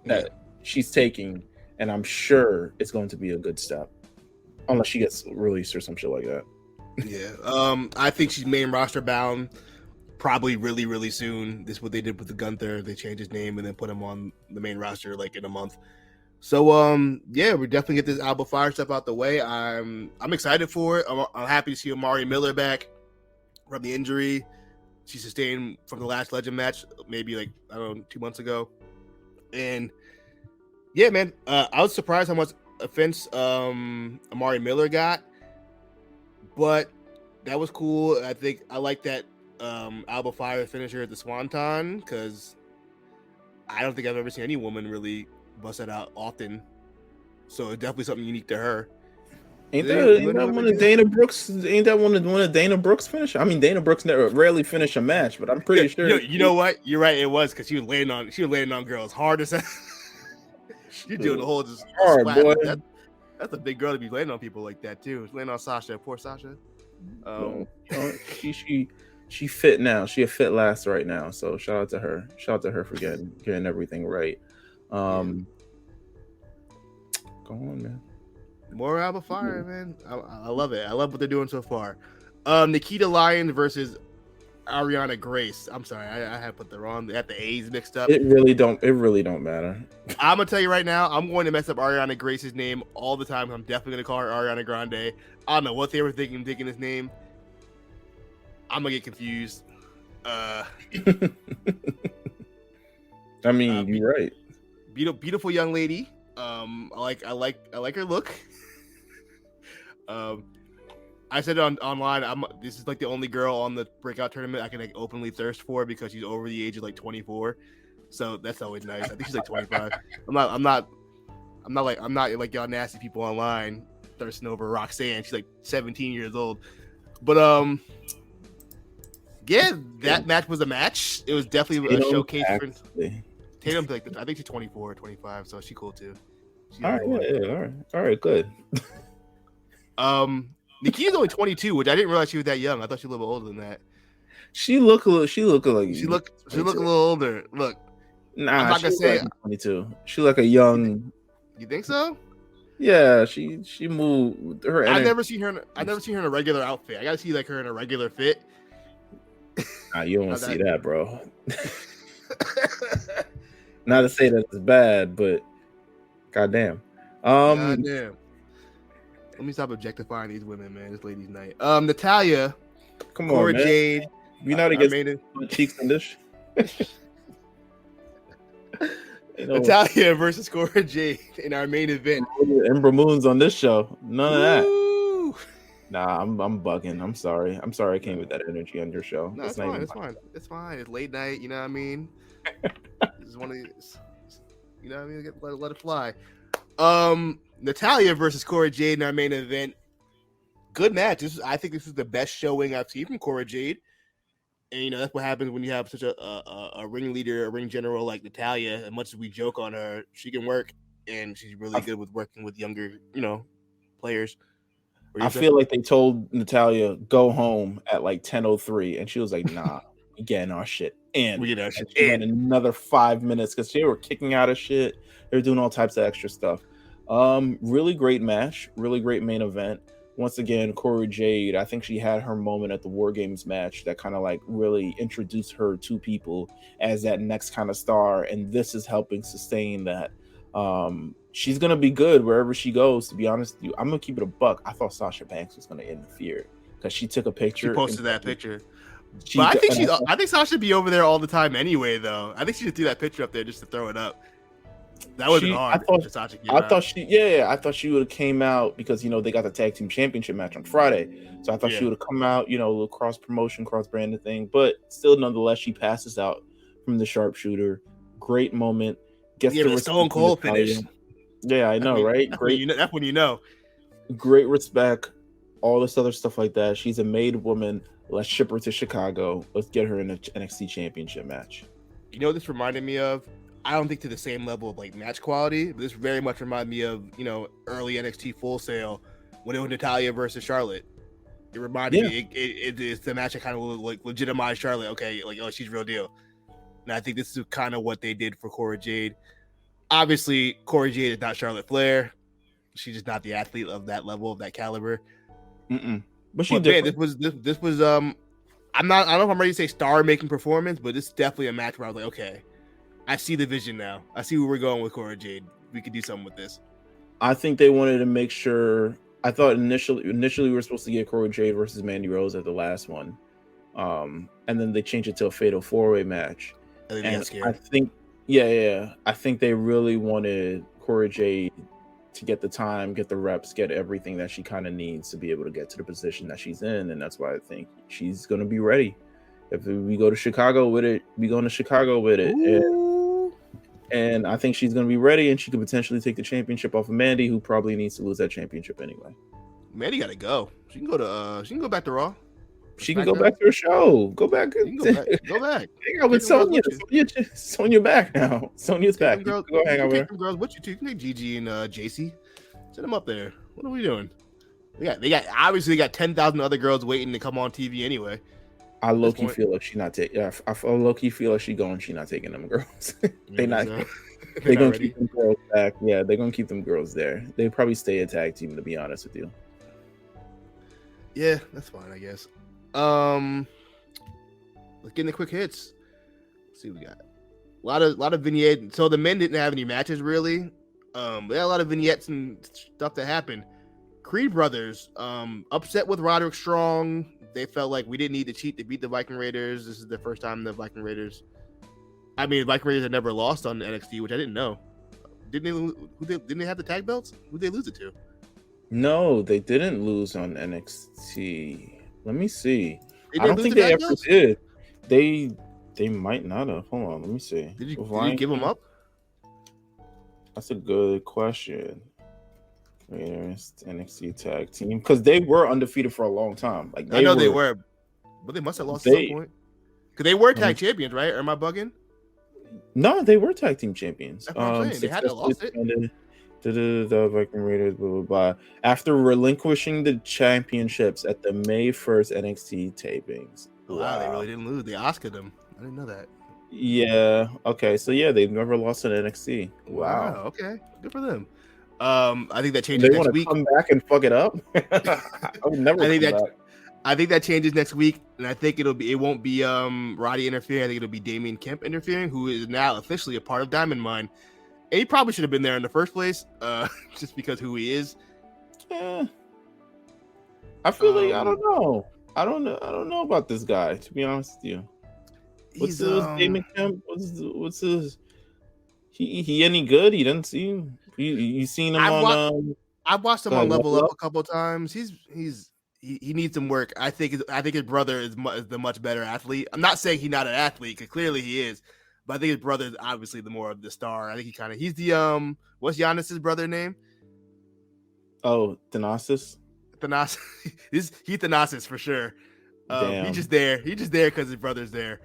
that she's taking, and I'm sure it's going to be a good step. Unless she gets released or some shit like that. Yeah. I think she's main roster bound probably really, really soon. This is what they did with the Gunther. They changed his name and then put him on the main roster like in a month. So we definitely get this Alba Fire stuff out the way. I'm excited for it. I'm happy to see Amari Miller back from the injury she sustained from the last Legend match, maybe 2 months ago. And yeah, man, I was surprised how much offense Amari Miller got, but that was cool. I think I like that Alba Fire finisher at the Swanton because I don't think I've ever seen any woman really bust that out often. So it's definitely something unique to her. Ain't that one of Dana Brooks? Ain't that one of Dana Brooks' finish? I mean, Dana Brooks rarely finish a match, but I'm pretty sure. You know what? You're right. It was because she was laying on girls hard as hell. You're doing the whole just hard, boy. That's a big girl to be laying on people like that too. Laying on Sasha, poor Sasha. She fit now. She a fit last right now. So shout out to her. Shout out to her for getting everything right. Go on, man. More Alba Fire, man. I love it. I love what they're doing so far. Nikita Lyons versus Ariana Grace. I'm sorry, I had put the A's mixed up. It really don't matter. I'm gonna tell you right now, I'm going to mess up Ariana Grace's name all the time. I'm definitely gonna call her Ariana Grande. I don't know what they were thinking this name. I'm gonna get confused. I mean, you're right. Beautiful young lady. I like her look. I said it online. This is like the only girl on the breakout tournament I can like openly thirst for because she's over the age of like 24. So that's always nice. I think she's like 25. I'm not like y'all nasty people online thirsting over Roxanne. She's like 17 years old. But yeah, that match was a match. It was definitely a showcase for Tatum. Like I think she's 24 or 25, so she's cool too. All right, good. Nikita's only 22, which I didn't realize she was that young. I thought she was a little older than that. She look a little older. Look, nah, I'm not gonna say like 22. She like a young. You think so? Yeah, she moved her. I've never seen her in a regular outfit. I gotta see like her in a regular fit. Nah, you don't want to see that, bro. Not to say that it's bad, but goddamn. Goddamn. Let me stop objectifying these women, man. This ladies' night. Natalya, come Cora on, man. Jade. You know how to get cheeks on this. Natalya versus Cora Jade in our main event. Ember Moon's on this show. None of that. Woo! Nah, I'm bugging. I'm sorry I came with that energy on your show. No, it's fine. It's fine. It's late night. You know what I mean? This is one of these. You know what I mean? Let it fly. Natalya versus Cora Jade in our main event. Good match. I think this is the best showing I've seen from Cora Jade. And that's what happens when you have such a ring leader, a ring general like Natalya. As much as we joke on her, she can work, and she's really good with working with younger, players. I feel like they told Natalya go home at like 10:03, and she was like, "Nah, we getting our shit in." We get our shit in another 5 minutes because they were kicking out of shit. They were doing all types of extra stuff. Really great match, really great main event. Once again, Cora Jade, I think she had her moment at the War Games match that kind of like really introduced her to people as that next kind of star, and this is helping sustain that. She's gonna be good wherever she goes. To be honest with you, I'm gonna keep it a buck. I thought Sasha Banks was gonna interfere because she took a picture. She posted that picture. But I think Sasha should be over there all the time anyway, though. I think she just threw that picture up there just to throw it up. That would be hard. I thought she would have came out because they got the tag team championship match on Friday. So I thought she would have come out, a little cross promotion, cross branded thing. But still, nonetheless, she passes out from the sharpshooter. Great moment. Gets the Stone Cold finish. Yeah, I know, right? Great. That's when you know. Great respect. All this other stuff like that. She's a made woman. Let's ship her to Chicago. Let's get her in an NXT championship match. You know what this reminded me of? I don't think to the same level of like match quality, but this very much reminded me of, early NXT Full Sail when it was Natalya versus Charlotte. It reminded me, it's the match that kind of like legitimized Charlotte. Okay, like, oh, she's real deal. And I think this is kind of what they did for Cora Jade. Obviously, Cora Jade is not Charlotte Flair. She's just not the athlete of that level, of that caliber. But she did. This was I don't know if I'm ready to say star-making performance, but this is definitely a match where I was like, okay, I see the vision now. I see where we're going with Cora Jade. We could do something with this. I think they wanted to make sure. I thought initially we were supposed to get Cora Jade versus Mandy Rose at the last one, and then they changed it to a fatal 4-way match. And I think, I think they really wanted Cora Jade to get the time, get the reps, get everything that she kind of needs to be able to get to the position that she's in. And that's why I think she's going to be ready. If we go to Chicago with it, we going to Chicago with it. And I think she's going to be ready, and she could potentially take the championship off of Mandy, who probably needs to lose that championship anyway. Mandy got to go. She can go back to Raw. She can go back to her show. Go back. Go back. Hang out with Sonya. Sonya back now. Sonya's back. Go hang out with her. Girls with you too. You can take Gigi and JC. Send them up there. What are we doing? They got 10,000 other girls waiting to come on TV anyway. I low-key feel like she's not taking. I low-key feel like she's not taking them girls. They're gonna keep them girls back. Yeah, they're gonna keep them girls there. They probably stay a tag team, to be honest with you. Yeah, that's fine, I guess. Let's get in the quick hits. Let's see what we got. A lot of vignettes. So the men didn't have any matches really. They had a lot of vignettes and stuff that happened. Creed brothers, upset with Roderick Strong. They felt like we didn't need to cheat to beat the Viking Raiders. This is the first time the Viking Raiders. I mean, the Viking Raiders had never lost on NXT, which I didn't know. Didn't they have the tag belts? Who did they lose it to? No, they didn't lose on NXT. Let me see. I don't think they ever did. They might not have. Hold on, let me see. Did you give them up? That's a good question. NXT tag team, because they were undefeated for a long time. Like they were, but they must have lost at some point. Because they were tag champions, right? Or am I bugging? No, they were tag team champions. That's what I'm saying. They had to lost it. The Viking Raiders, blah blah blah. After relinquishing the championships at the May 1st NXT tapings. Wow, they really didn't lose. They Oscar'd them. I didn't know that. Yeah. Okay. So yeah, they've never lost in NXT. Wow. Okay. Good for them. I think that changes next week. Come back and fuck it up. I would never. I think that changes next week, and I think it won't be Roddy interfering. I think it'll be Damian Kemp interfering, who is now officially a part of Diamond Mine. And he probably should have been there in the first place, just because who he is. Yeah. I feel like I don't know. I don't know about this guy, to be honest with you. What's Damian Kemp? What's his? He any good? He doesn't seem. You seen him on? I've watched him on Level Up a couple of times. He needs some work. I think his brother is the much better athlete. I'm not saying he's not an athlete, because clearly he is, but I think his brother is obviously the more of the star. I think he's the what's Giannis's brother name? Oh, Thanasis. He's Thanasis for sure. He's just there because his brother's there.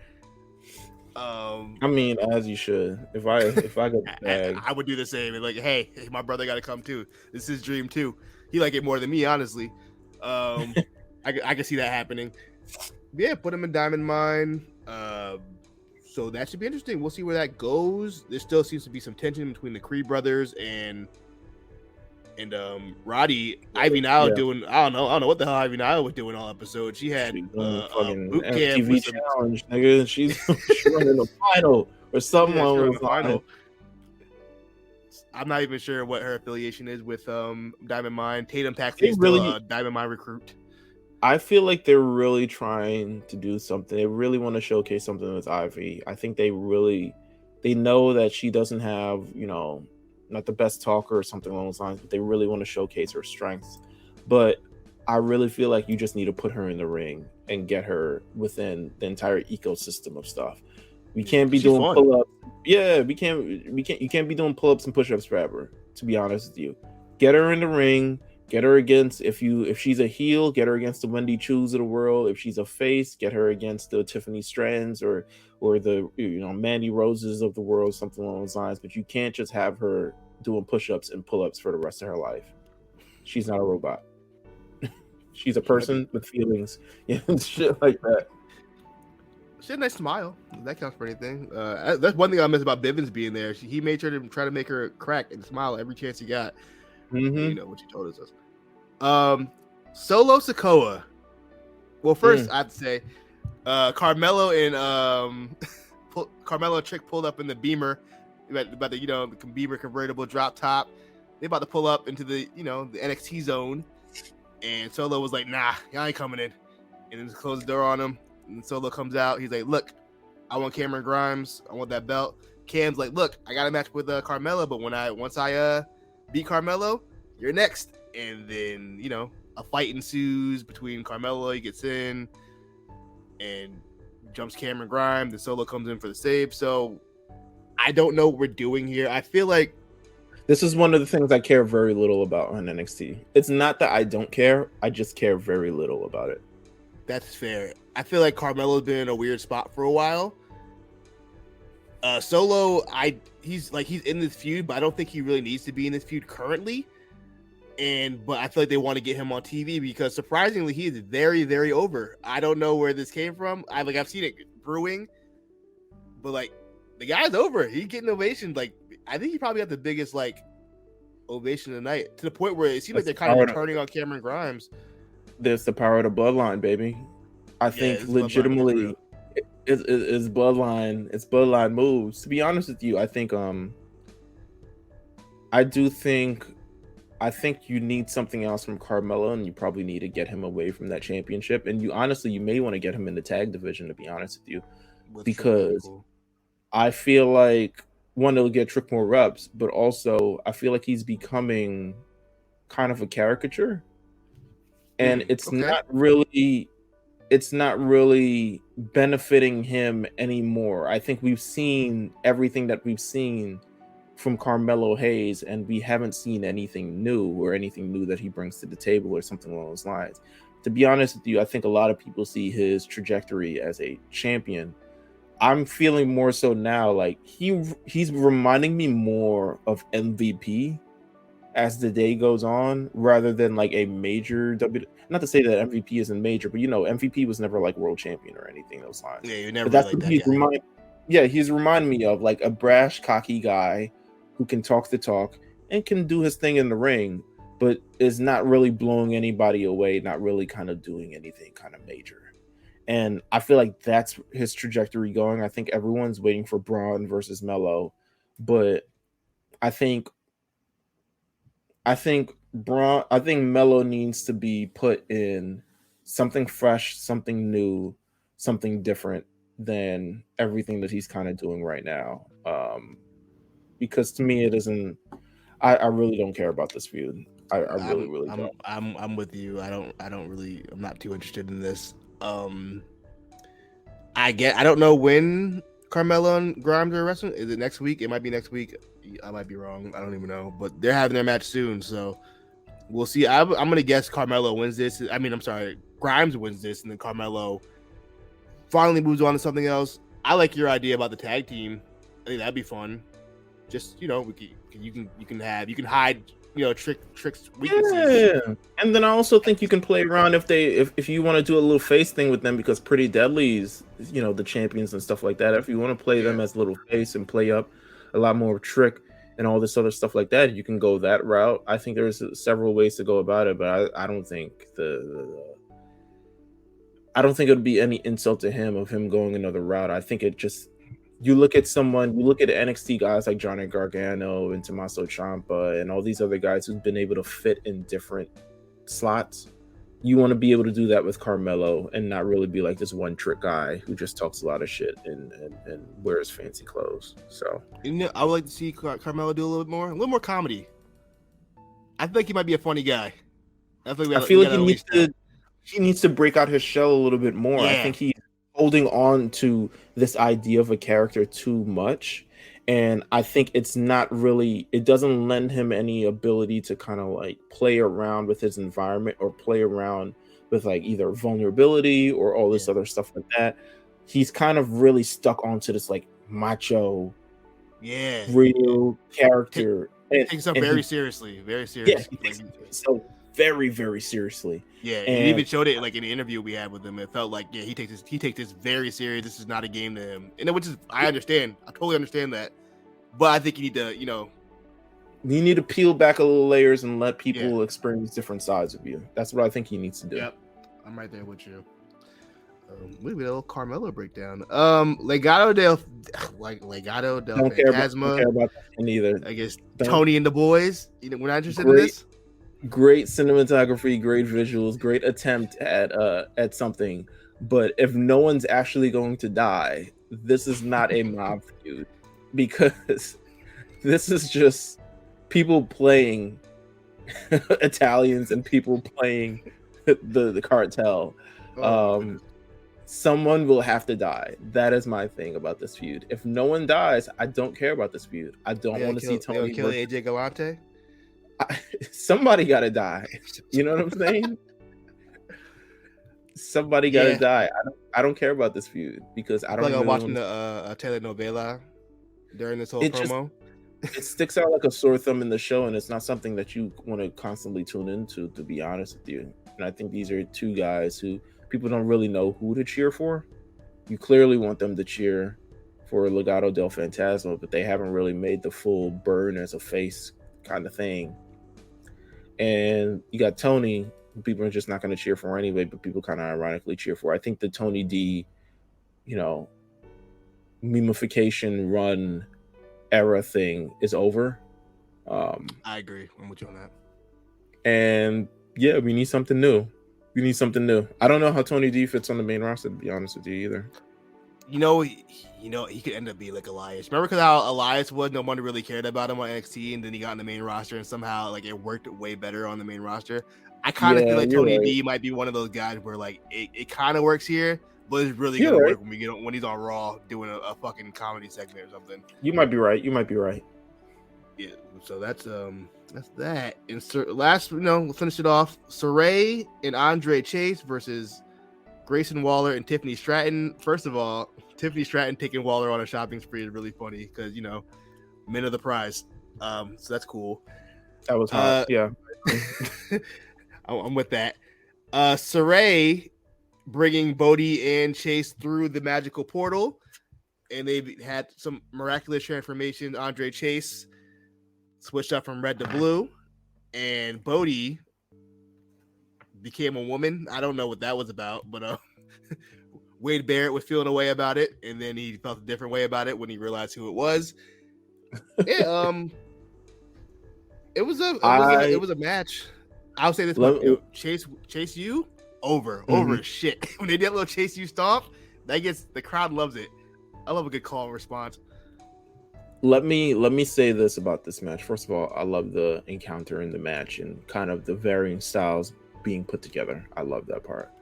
I mean, as you should. If I got the bag, I would do the same. And like, hey, my brother got to come too. This is his dream too. He like it more than me, honestly. I can see that happening. Yeah, put him in Diamond Mine. So that should be interesting. We'll see where that goes. There still seems to be some tension between the Creed brothers and Roddy. Ivy Nile doing. I don't know what the hell Ivy Nile was doing all episode. She had boot camp MTV challenge, nigga. She's running the final or someone was final. I'm not even sure what her affiliation is with Diamond Mine. Tatum Paxley is still a Diamond Mine recruit. I feel like they're really trying to do something. They really want to showcase something with Ivy. I think they know that she doesn't have, not the best talker or something along those lines, but they really want to showcase her strengths. But I really feel like you just need to put her in the ring and get her within the entire ecosystem of stuff. We can't be doing pull-ups. Yeah, we can't. You can't be doing pull-ups and push-ups forever. To be honest with you, get her in the ring. Get her against if she's a heel, get her against the Wendy Chus of the world. If she's a face, get her against the Tiffany Strands or the Mandy Roses of the world, something along those lines. But you can't just have her doing push-ups and pull-ups for the rest of her life. She's not a robot. She's a person with feelings, shit like that. She had a nice smile. That counts for anything. That's one thing I miss about Bivens being there. He made sure to try to make her crack and smile every chance he got. Mm-hmm. What she told us. Solo Sikoa. Well, first I have to say, Carmelo and Carmelo and Trick pulled up in the Beamer, about the Beamer convertible drop top. They about to pull up into the the NXT zone, and Solo was like, "Nah, y'all ain't coming in," and then just closed the door on him. And Solo comes out. He's like, "Look, I want Cameron Grimes. I want that belt." Cam's like, "Look, I got a match with Carmelo, but once I beat Carmelo, you're next. And then, you know, a fight ensues between Carmelo. He gets in and jumps Cameron Grimes. The Solo comes in for the save. So I don't know what we're doing here. I feel like this is one of the things I care very little about on NXT. It's not that I don't care. I just care very little about it. That's fair. I feel like Carmelo's been in a weird spot for a while. Solo, he's in this feud, but I don't think he really needs to be in this feud currently. But I feel like they want to get him on TV because surprisingly, he is very, very over. I don't know where this came from. I've seen it brewing, but like the guy's over. He's getting ovations. Like I think he probably got the biggest like ovation of the night, to the point where it seems like they're kind of turning on Cameron Grimes. There's the power of the bloodline, baby. I think legitimately it's bloodline. It's bloodline moves. To be honest with you, I think I think you need something else from Carmelo, and you probably need to get him away from that championship. And you may want to get him in the tag division, to be honest with you, because I feel like one, it'll get Trick more reps, but also I feel like he's becoming kind of a caricature, and it's not really benefiting him anymore. I think we've seen everything that we've seen from Carmelo Hayes, and we haven't seen anything new that he brings to the table or something along those lines. To be honest with you, I think a lot of people see his trajectory as a champion. I'm feeling more so now like he's reminding me more of MVP as the day goes on, rather than like a major not to say that MVP isn't major, but you know, MVP was never like world champion or anything those lines. Yeah, you never. But that's what he's reminding me of, like a brash, cocky guy who can talk the talk and can do his thing in the ring, but is not really blowing anybody away, not really kind of doing anything kind of major. And I feel like that's his trajectory going. I think everyone's waiting for Braun versus Melo, but I think Melo needs to be put in something fresh, something new, something different than everything that he's kind of doing right now. Because to me, it isn't. I really don't care about this feud. I really don't. I'm with you. I'm not too interested in this. I don't know when Carmelo and Grimes are wrestling. Is it next week? It might be next week. I might be wrong. I don't even know. But they're having their match soon, so we'll see. I'm gonna guess Carmelo wins this. Grimes wins this, and then Carmelo finally moves on to something else. I like your idea about the tag team. I think that'd be fun. Just, you know, you can hide, you know, tricks weaknesses. Yeah, and then I also think you can play around if you want to do a little face thing with them, because Pretty Deadly's, you know, the champions and stuff like that. If you want to play them as little face and play up a lot more Trick and all this other stuff like that, you can go that route. I think there's several ways to go about it, but I don't think it would be any insult to him of him going another route. I think it just. You look at the NXT guys like Johnny Gargano and Tommaso Ciampa and all these other guys who've been able to fit in different slots. You want to be able to do that with Carmelo and not really be like this one trick guy who just talks a lot of shit and wears fancy clothes. So, you know, I would like to see Carmelo do a little more comedy. I think he might be a funny guy. I feel like he needs to break out his shell a little bit more. Yeah. I think he's holding on to this idea of a character too much, and I think it doesn't lend him any ability to kind of like play around with his environment or play around with like either vulnerability or all this other stuff like that. He's kind of really stuck onto this like macho real character. He takes himself very seriously. Yeah, he takes himself very, very seriously. Yeah, and he even showed it like in the interview we had with him. It felt like he takes this very serious. This is not a game to him, and which is I understand. I totally understand that, but I think you need to peel back a little layers and let people experience different sides of you. That's what I think he needs to do. Yep, I'm right there with you. We have a little Carmelo breakdown. Legado del Fantasma. Don't care about that neither. I guess Tony and the boys. You know, we're not interested in this. Great cinematography, great visuals, great attempt at something. But if no one's actually going to die, this is not a mob feud, because this is just people playing Italians and people playing the cartel. Someone will have to die. That is my thing about this feud. If no one dies, I don't care about this feud. I don't want to see Tony kill AJ Galante. Somebody got to die. You know what I'm saying? Somebody got to die. I don't care about this feud because I don't. Like really watching the telenovela during this whole promo. It sticks out like a sore thumb in the show, and it's not something that you want to constantly tune into, to be honest with you. And I think these are two guys who people don't really know who to cheer for. You clearly want them to cheer for Legado del Fantasma, but they haven't really made the full burn as a face kind of thing. And you got Tony, who people are just not going to cheer for anyway, but people kind of ironically cheer for. I think the Tony D, memification run era thing is over. I agree. I'm with you on that. And yeah, we need something new. I don't know how Tony D fits on the main roster, to be honest with you, either. He could end up being like Elias. Remember how Elias was? No one really cared about him on NXT, and then he got in the main roster, and somehow like it worked way better on the main roster. I kind of feel like Tony D might be one of those guys where like it kind of works here, but it's really gonna work when he's on Raw doing a fucking comedy segment or something. You might be right. Yeah. So that's that. And last, we'll finish it off. Saray and Andre Chase versus Grayson Waller and Tiffany Stratton. First of all, Tiffany Stratton taking Waller on a shopping spree is really funny because men of the prize. So that's cool. That was hot. Yeah. I'm with that. Saray bringing Bodhi and Chase through the magical portal, and they had some miraculous transformation. Andre Chase switched up from red to blue, and Bodhi became a woman. I don't know what that was about, but Wade Barrett was feeling a way about it, and then he felt a different way about it when he realized who it was. It was a match. I'll say this: Chase U over shit. When they did a little Chase U stomp, the crowd loves it. I love a good call and response. Let me say this about this match. First of all, I love the encounter in the match and kind of the varying styles being put together. I love that part.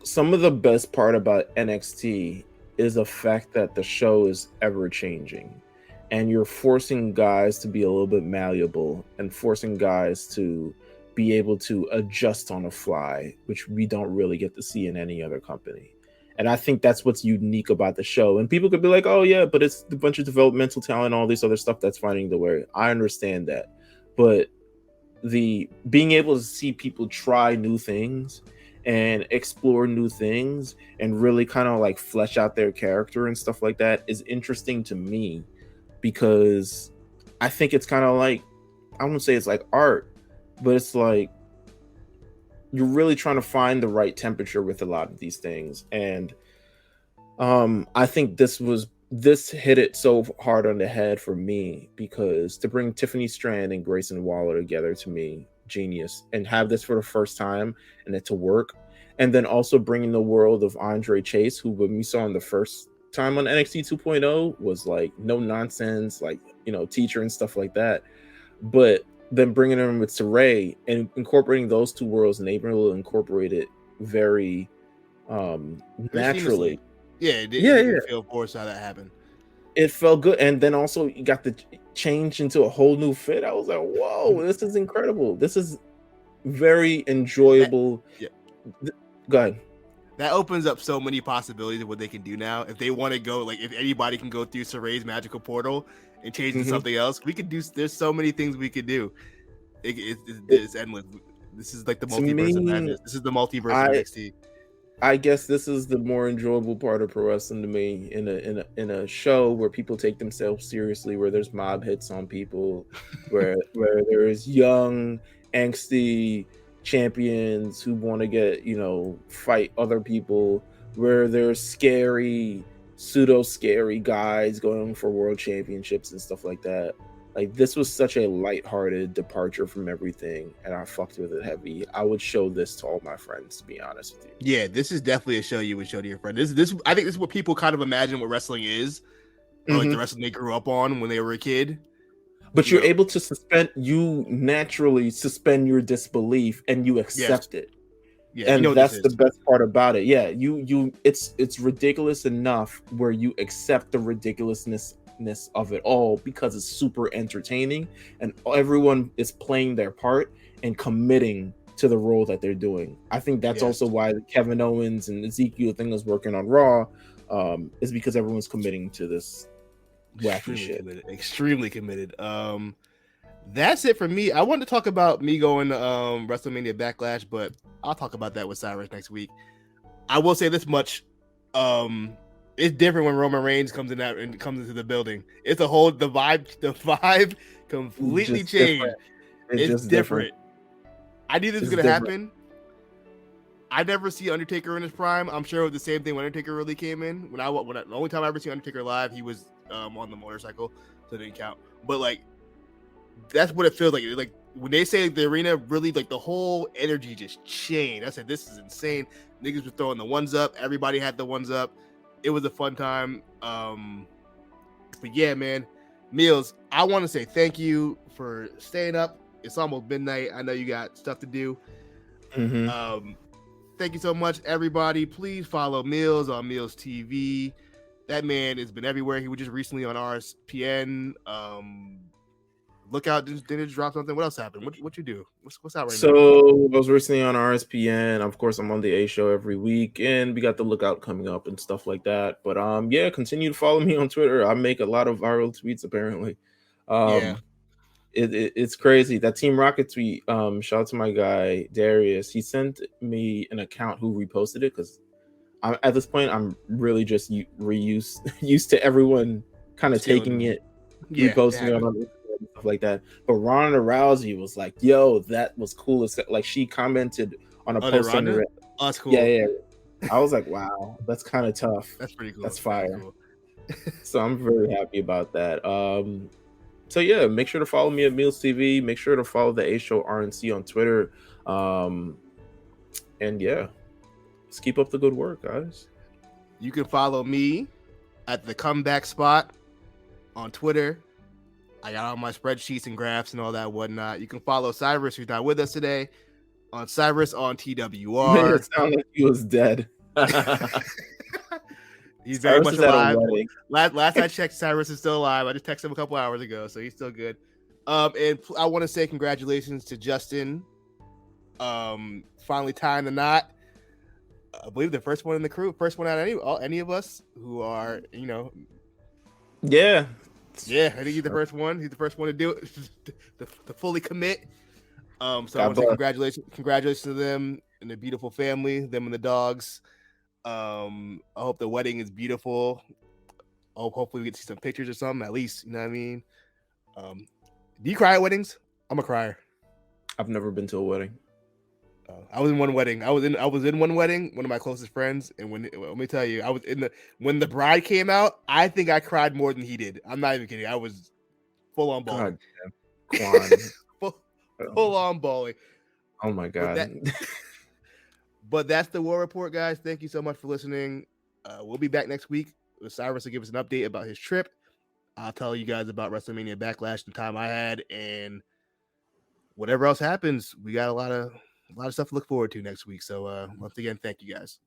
Some of the best part about NXT is the fact that the show is ever changing, and you're forcing guys to be a little bit malleable and forcing guys to be able to adjust on the fly, which we don't really get to see in any other company. And I think that's what's unique about the show. And people could be like, oh yeah, but it's a bunch of developmental talent, all this other stuff that's finding the way. I understand that. But the being able to see people try new things and explore new things and really kind of like flesh out their character and stuff like that is interesting to me, because I think it's kind of like, I won't say it's like art, but it's like you're really trying to find the right temperature with a lot of these things. And I think this hit it so hard on the head for me, because to bring Tiffany Strand and Grayson Waller together, to me, genius, and have this for the first time and it to work. And then also bringing the world of Andre Chase, who when we saw in the first time on NXT 2.0 was like no nonsense, like, teacher and stuff like that. But then bringing him with Saray and incorporating those two worlds and able to incorporate it very naturally. Yeah, it didn't feel forced how that happened. It felt good. And then also you got the change into a whole new fit. I was like, whoa, this is incredible. This is very enjoyable. Go ahead. That opens up so many possibilities of what they can do now. If they want to go, like if anybody can go through Saray's magical portal and change to something else, we could do. There's so many things we could do. It's endless. This is like the multiverse of madness. This is the multiverse of NXT. I guess this is the more enjoyable part of pro wrestling to me, in a show where people take themselves seriously, where there's mob hits on people, where there is young, angsty champions who want to get, fight other people, where there's scary, pseudo scary guys going for world championships and stuff like that. Like, this was such a lighthearted departure from everything, and I fucked with it heavy. I would show this to all my friends, to be honest with you. Yeah, this is definitely a show you would show to your friend. This I think this is what people kind of imagine what wrestling is. or like the wrestling they grew up on when they were a kid. But you're able to naturally suspend your disbelief and you accept it. Yeah, and that's the best part about it. Yeah, it's ridiculous enough where you accept the ridiculousness of it all because it's super entertaining and everyone is playing their part and committing to the role that they're doing. I think that's also why Kevin Owens and Ezekiel thing is working on Raw, is because everyone's committing to this wacky shit. Extremely committed. That's it for me. I wanted to talk about me going to WrestleMania Backlash, but I'll talk about that with Cyrus next week. I will say this much. It's different when Roman Reigns comes into the building. It's the vibe completely changed. It's different. I knew this was gonna happen. I never see Undertaker in his prime. I'm sure it was the same thing when Undertaker really came in. The only time I ever seen Undertaker live, he was on the motorcycle, so it didn't count. But like, that's what it feels like. Like when they say the arena, really like the whole energy just changed. I said, this is insane. Niggas were throwing the ones up. Everybody had the ones up. It was a fun time. But yeah, man, Meelz, I want to say thank you for staying up. It's almost midnight. I know you got stuff to do. Thank you so much, everybody. Please follow Meelz on Meelz TV. That man has been everywhere. He was just recently on RSPN. Lookout didn't drop something. What else happened? What you do? What's out right now? So I was recently on RSPN. Of course, I'm on the A Show every week, and we got the Lookout coming up and stuff like that. But yeah, continue to follow me on Twitter. I make a lot of viral tweets apparently. It's crazy. That Team Rocket tweet. Shout out to my guy Darius. He sent me an account who reposted it because at this point I'm really just used to everyone kind of taking it, reposting it on stuff like that. But Ronda Rousey was like, "Yo, that was cool." Like she commented on a post under it. Oh, that's cool. Yeah. I was like, "Wow, that's kind of tough. That's pretty cool. That's fire." Cool. So I'm very happy about that. So yeah, make sure to follow me at Meelz TV. Make sure to follow the A Show RNC on Twitter. And yeah, let's keep up the good work, guys. You can follow me at the Comeback Spot on Twitter. I got all my spreadsheets and graphs and all that whatnot. You can follow Cyrus, who's not with us today, on Cyrus on TWR. It sounded like he was dead. He's very much alive. Last I checked, Cyrus is still alive. I just texted him a couple hours ago, so he's still good. And I want to say congratulations to Justin. Finally tying the knot. I believe the first one in the crew, first one out of any of us who are, Yeah, I think he's the first one. He's the first one to do it, to fully commit. So I want to say congratulations to them and the beautiful family, them and the dogs. I hope the wedding is beautiful. Hopefully we get to see some pictures or something, at least, you know what I mean? Do you cry at weddings? I'm a crier. I've never been to a wedding. I was in one wedding. I was in one wedding, one of my closest friends, and let me tell you, I was when the bride came out, I think I cried more than he did. I'm not even kidding. I was full on bawling. Quan. full on bawling. Oh my god. But that's the War Report, guys. Thank you so much for listening. We'll be back next week with Cyrus to give us an update about his trip. I'll tell you guys about WrestleMania Backlash, the time I had, and whatever else happens. We got a lot of stuff to look forward to next week. So once again, thank you guys.